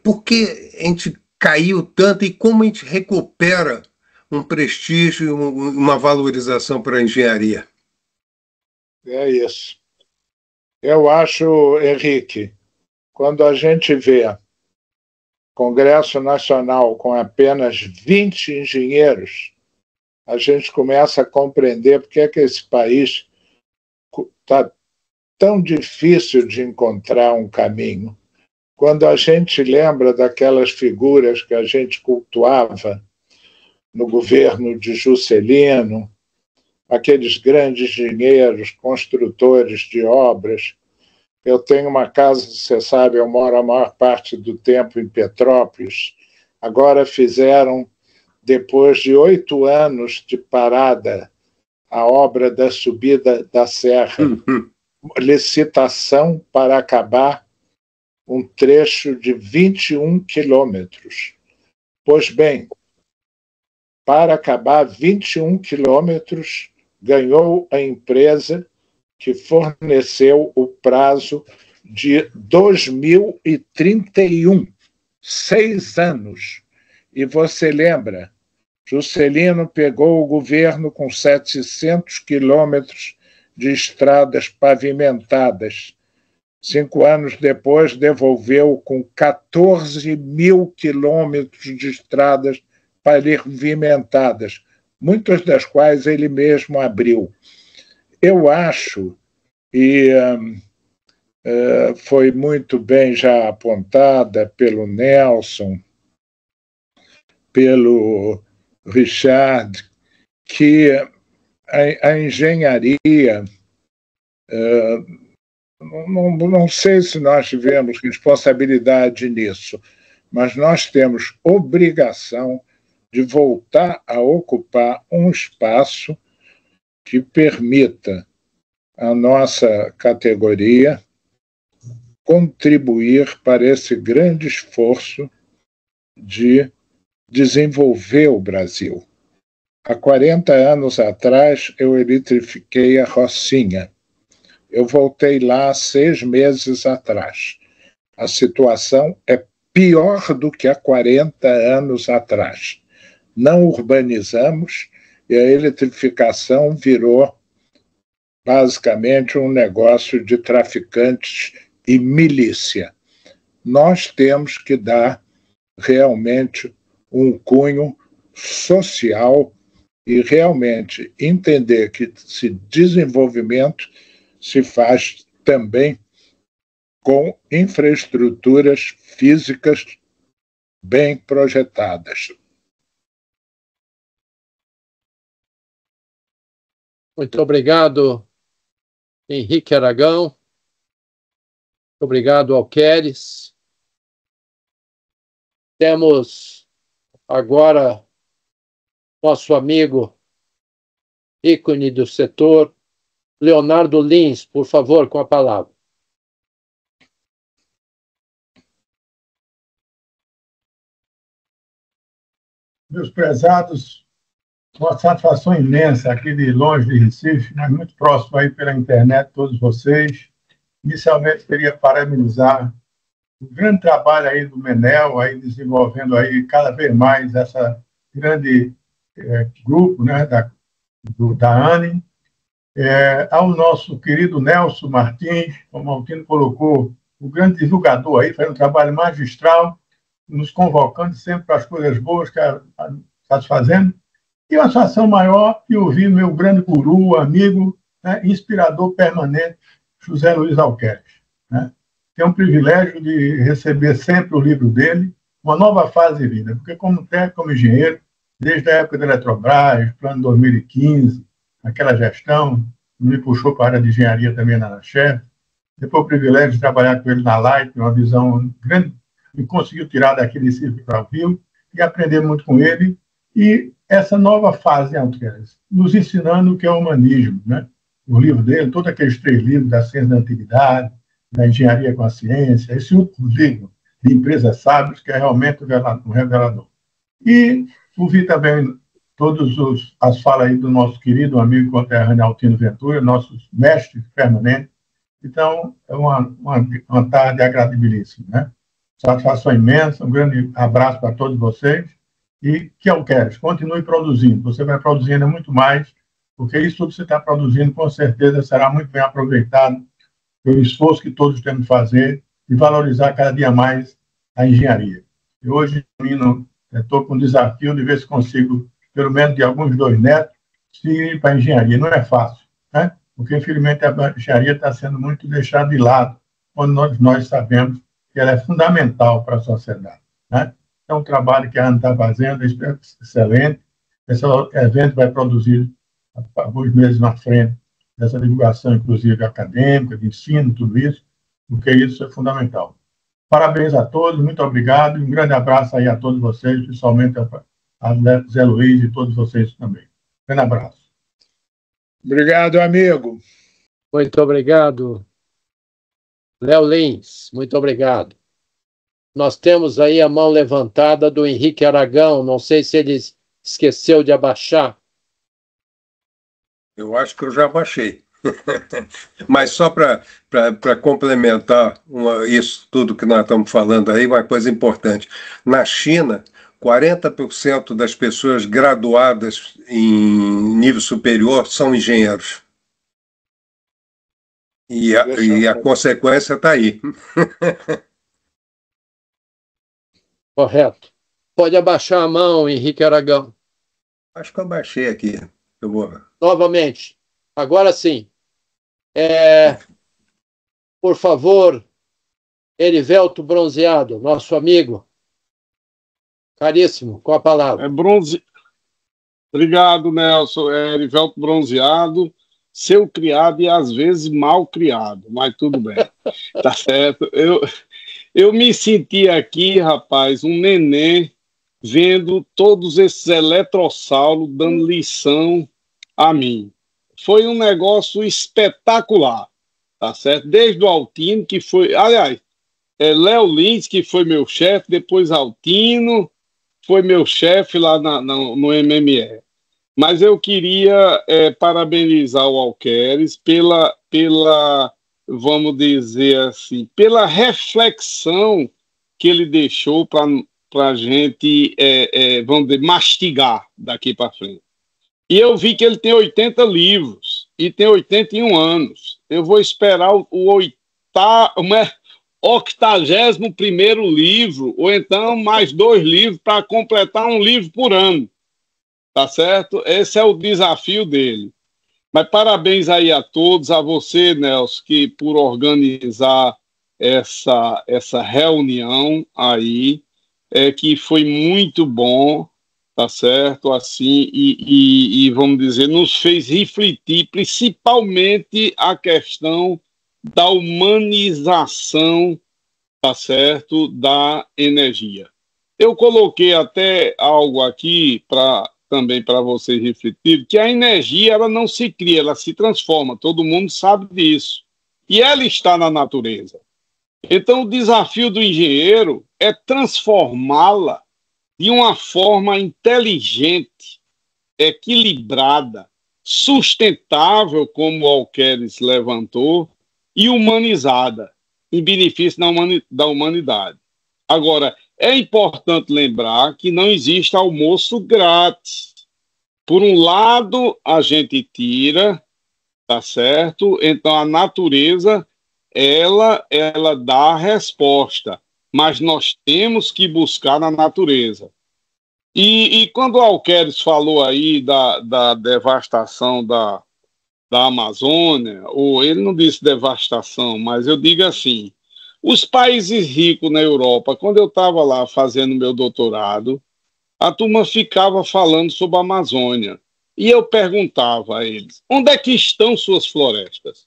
Speaker 8: porque a gente caiu tanto e como a gente recupera um prestígio, uma valorização para a engenharia?
Speaker 2: É isso. Eu acho, Henrique, quando a gente vê Congresso Nacional com apenas 20 engenheiros, a gente começa a compreender porque é que esse país está tão difícil de encontrar um caminho. Quando a gente lembra daquelas figuras que a gente cultuava no governo de Juscelino, aqueles grandes engenheiros, construtores de obras. Eu tenho uma casa, você sabe, eu moro a maior parte do tempo em Petrópolis. Agora fizeram, depois de 8 anos de parada, a obra da subida da Serra, licitação para acabar um trecho de 21 quilômetros. Pois bem, para acabar 21 quilômetros, ganhou a empresa que forneceu o prazo de 2031, 6 anos. E você lembra, Juscelino pegou o governo com 700 quilômetros de estradas pavimentadas. 5 anos depois, devolveu com 14 mil quilômetros de estradas pavimentadas, muitas das quais ele mesmo abriu. Eu acho, e foi muito bem já apontada pelo Nelson, pelo Richard, que a engenharia, não sei se nós tivemos responsabilidade nisso, mas nós temos obrigação de voltar a ocupar um espaço que permita à nossa categoria contribuir para esse grande esforço de desenvolver o Brasil. Há 40 anos atrás, eu eletrifiquei a Rocinha. Eu voltei lá 6 meses atrás. A situação é pior do que há 40 anos atrás. Não urbanizamos e a eletrificação virou basicamente um negócio de traficantes e milícia. Nós temos que dar realmente um cunho social e realmente entender que esse desenvolvimento se faz também com infraestruturas físicas bem projetadas.
Speaker 1: Muito obrigado, Henrique Aragão. Obrigado, Alqueres. Temos agora nosso amigo, ícone do setor, Leonardo Lins, por favor, com a palavra.
Speaker 9: Meus prezados, uma satisfação imensa aqui de longe de Recife, mas muito próximo aí pela internet, todos vocês. Inicialmente, queria parabenizar o grande trabalho aí do Menel, aí desenvolvendo aí cada vez mais essa grande grupo, né, da ANE. Ao nosso querido Nelson Martins, como o Altino colocou, o grande divulgador aí, faz um trabalho magistral, nos convocando sempre para as coisas boas que está fazendo. E uma satisfação maior que ouvir meu grande guru, amigo, né, inspirador permanente, José Luiz Alqueres. Né? Tenho um privilégio de receber sempre o livro dele, Uma Nova Fase de Vida, porque como técnico, como engenheiro, desde a época da Eletrobras, plano 2015, aquela gestão, me puxou para a área de engenharia também na chefe. Depois o privilégio de trabalhar com ele na Light, uma visão grande, e conseguiu tirar daquele círculo para o Rio e aprender muito com ele. E essa nova fase, Alqueres, nos ensinando o que é o humanismo, né? O livro dele, todos aqueles 3 livros da ciência da antiguidade, da engenharia com a ciência, esse último livro de Empresas Sábias, que é realmente um revelador. E ouvi também todas as falas aí do nosso querido amigo conterrâneo Altino Ventura, nossos mestres permanentes. Então, é uma tarde agradabilíssima, né? Satisfação imensa, um grande abraço para todos vocês. E que Alqueres, continue produzindo. Você vai produzir ainda muito mais, porque isso tudo que você está produzindo, com certeza, será muito bem aproveitado pelo esforço que todos temos de fazer e valorizar cada dia mais a engenharia. E hoje, estou com o desafio de ver se consigo, pelo menos de alguns 2 netos, se ir para a engenharia. Não é fácil, né? Porque, infelizmente, a engenharia está sendo muito deixada de lado, quando nós sabemos que ela é fundamental para a sociedade, né? É um trabalho que a ANE está fazendo, excelente. Esse evento vai produzir, alguns meses na frente, essa divulgação, inclusive, acadêmica, de ensino, tudo isso, porque isso é fundamental. Parabéns a todos, muito obrigado, e um grande abraço aí a todos vocês, principalmente a Zé Luiz e todos vocês também. Grande abraço.
Speaker 2: Obrigado, amigo.
Speaker 1: Muito obrigado, Léo Lins, muito obrigado. Nós temos aí a mão levantada do Henrique Aragão. Não sei se ele esqueceu de abaixar.
Speaker 8: Eu acho que eu já abaixei. Mas só para complementar isso tudo que nós estamos falando aí, uma coisa importante. Na China, 40% das pessoas graduadas em nível superior são engenheiros. E a consequência está aí.
Speaker 1: Correto. Pode abaixar a mão, Henrique Aragão.
Speaker 8: Acho que eu baixei aqui. Eu vou...
Speaker 1: Novamente. Agora sim. Por favor, Erivelto Bronzeado, nosso amigo. Caríssimo, com a palavra.
Speaker 10: Obrigado, Nelson. Erivelto Bronzeado, seu criado e às vezes mal criado, mas tudo bem. Tá certo. Eu me senti aqui, rapaz, um neném vendo todos esses eletrossauros dando lição a mim. Foi um negócio espetacular, tá certo? Desde o Altino, que foi... Aliás, Léo Lins, que foi meu chefe, depois Altino, foi meu chefe lá no MME. Mas eu queria parabenizar o Alqueires pela, vamos dizer assim, pela reflexão que ele deixou para a gente, vamos dizer, mastigar daqui para frente. E eu vi que ele tem 80 livros e tem 81 anos. Eu vou esperar o 81º livro, ou então mais 2 livros para completar um livro por ano. Tá certo? Esse é o desafio dele. Mas parabéns aí a todos, a você, Nelson, que por organizar essa reunião aí, que foi muito bom, tá certo? Assim, e vamos dizer, nos fez refletir principalmente a questão da humanização, tá certo, da energia. Eu coloquei até algo aqui também para vocês refletirem, que a energia ela não se cria, ela se transforma, todo mundo sabe disso. E ela está na natureza. Então o desafio do engenheiro é transformá-la de uma forma inteligente, equilibrada, sustentável, como o Alqueires levantou, e humanizada, em benefício da humanidade. Agora, é importante lembrar que não existe almoço grátis. Por um lado, a gente tira, tá certo? Então, a natureza, ela dá a resposta, mas nós temos que buscar na natureza. E quando o Alqueires falou aí da devastação da Amazônia, ou ele não disse devastação, mas eu digo assim, os países ricos na Europa, quando eu estava lá fazendo meu doutorado, a turma ficava falando sobre a Amazônia. E eu perguntava a eles, onde é que estão suas florestas?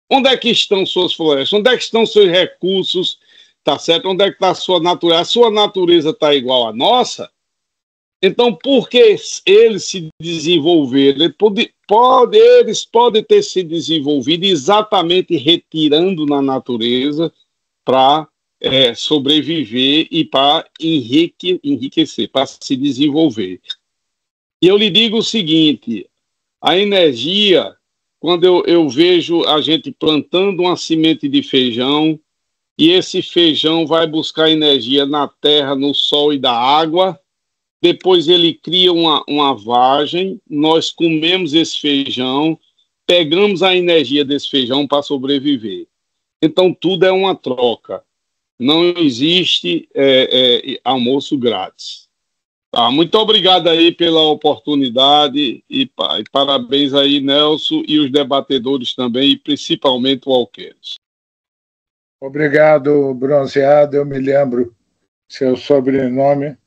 Speaker 10: Onde é que estão suas florestas? Onde é que estão seus recursos? Tá certo? Onde é que está a sua natureza? A sua natureza está igual à nossa? Então, por que eles se desenvolveram? Eles podem ter se desenvolvido exatamente retirando na natureza para sobreviver e para enriquecer, para se desenvolver. E eu lhe digo o seguinte, a energia, quando eu vejo a gente plantando uma semente de feijão, e esse feijão vai buscar energia na terra, no sol e da água, depois ele cria uma vagem, nós comemos esse feijão, pegamos a energia desse feijão para sobreviver. Então, tudo é uma troca. Não existe almoço grátis. Tá, muito obrigado aí pela oportunidade e parabéns aí, Nelson, e os debatedores também, e principalmente o Alqueires.
Speaker 2: Obrigado, Bronzeado. Eu me lembro seu sobrenome.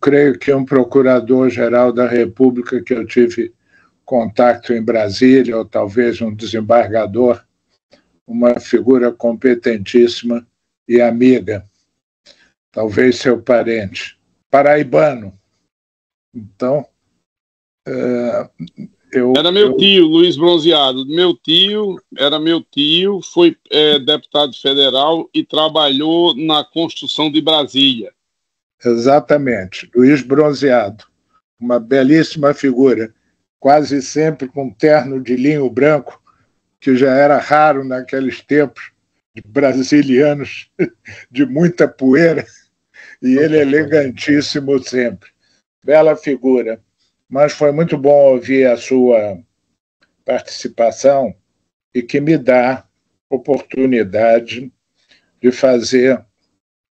Speaker 2: Creio que um procurador-geral da República que eu tive contato em Brasília, ou talvez um desembargador, uma figura competentíssima e amiga, talvez seu parente, paraibano. Então,
Speaker 10: Era meu tio, Luiz Bronzeado. Era meu tio, foi deputado federal e trabalhou na construção de Brasília.
Speaker 2: Exatamente, Luiz Bronzeado, uma belíssima figura. quase sempre com terno de linho branco, que já era raro naqueles tempos, de brasilianos de muita poeira, e ele elegantíssimo sempre. Bela figura. Mas foi muito bom ouvir a sua participação e que me dá oportunidade de fazer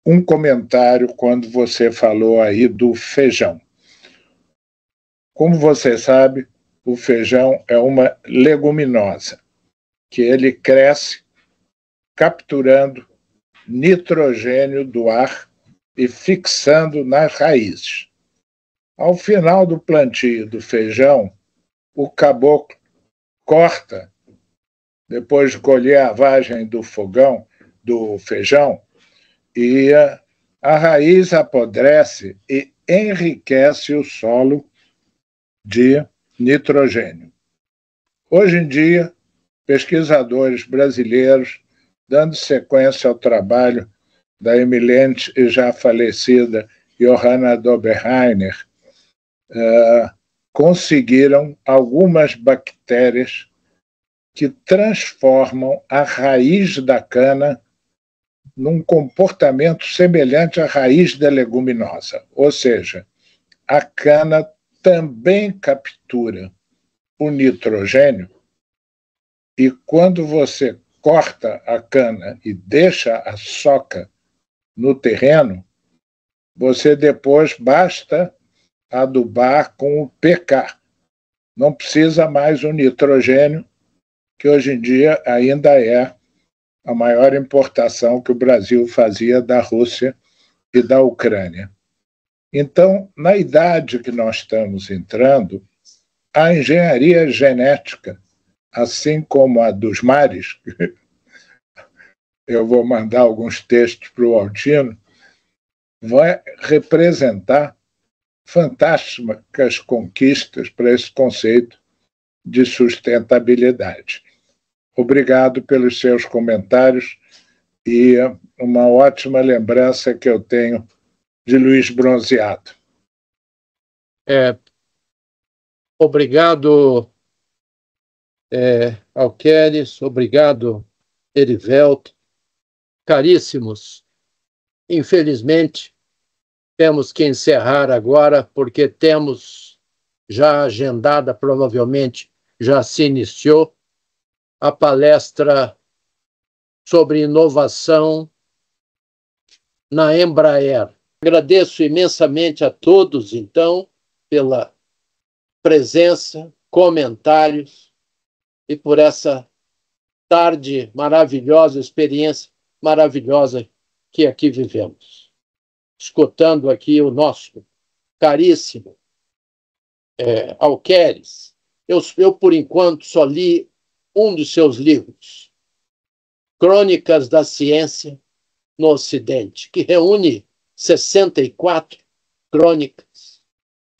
Speaker 2: um comentário quando você falou aí do feijão. Como você sabe, o feijão é uma leguminosa, que ele cresce capturando nitrogênio do ar e fixando nas raízes. Ao final do plantio do feijão, o caboclo corta, depois de colher a vagem do feijão, e a raiz apodrece e enriquece o solo de nitrogênio. Hoje em dia, pesquisadores brasileiros, dando sequência ao trabalho da eminente e já falecida Johanna Doberheiner, conseguiram algumas bactérias que transformam a raiz da cana num comportamento semelhante à raiz da leguminosa. Ou seja, a cana também captura o nitrogênio e quando você corta a cana e deixa a soca no terreno, você depois basta adubar com o PK. Não precisa mais o nitrogênio, que hoje em dia ainda é a maior importação que o Brasil fazia da Rússia e da Ucrânia. Então, na idade que nós estamos entrando, a engenharia genética, assim como a dos mares, eu vou mandar alguns textos para o Altino, vai representar fantásticas conquistas para esse conceito de sustentabilidade. Obrigado pelos seus comentários e uma ótima lembrança que eu tenho de Luiz Bronzeado.
Speaker 1: Obrigado, Alqueires, obrigado, Erivelto. Caríssimos, infelizmente, temos que encerrar agora, porque temos já agendada, provavelmente já se iniciou, a palestra sobre inovação na Embraer. Agradeço imensamente a todos, então, pela presença, comentários e por essa tarde maravilhosa, experiência maravilhosa que aqui vivemos. Escutando aqui o nosso caríssimo Alqueires. Eu, por enquanto, só li um dos seus livros, Crônicas da Ciência no Ocidente, que reúne 64 crônicas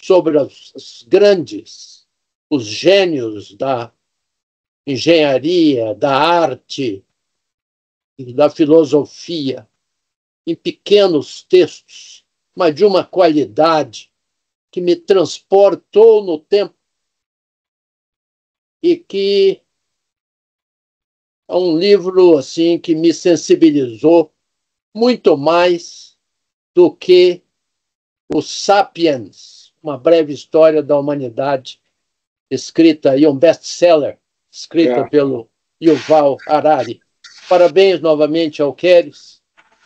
Speaker 1: sobre os grandes, os gênios da engenharia, da arte e da filosofia, em pequenos textos, mas de uma qualidade que me transportou no tempo e que é um livro assim que me sensibilizou muito mais do que o Sapiens, uma breve história da humanidade, escrita e um best-seller, escrita pelo Yuval Harari. Parabéns novamente, Alqueires.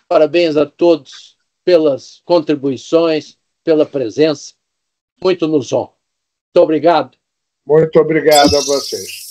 Speaker 1: Parabéns a todos pelas contribuições, pela presença. Muito nos honra. Muito obrigado.
Speaker 2: Muito obrigado a vocês.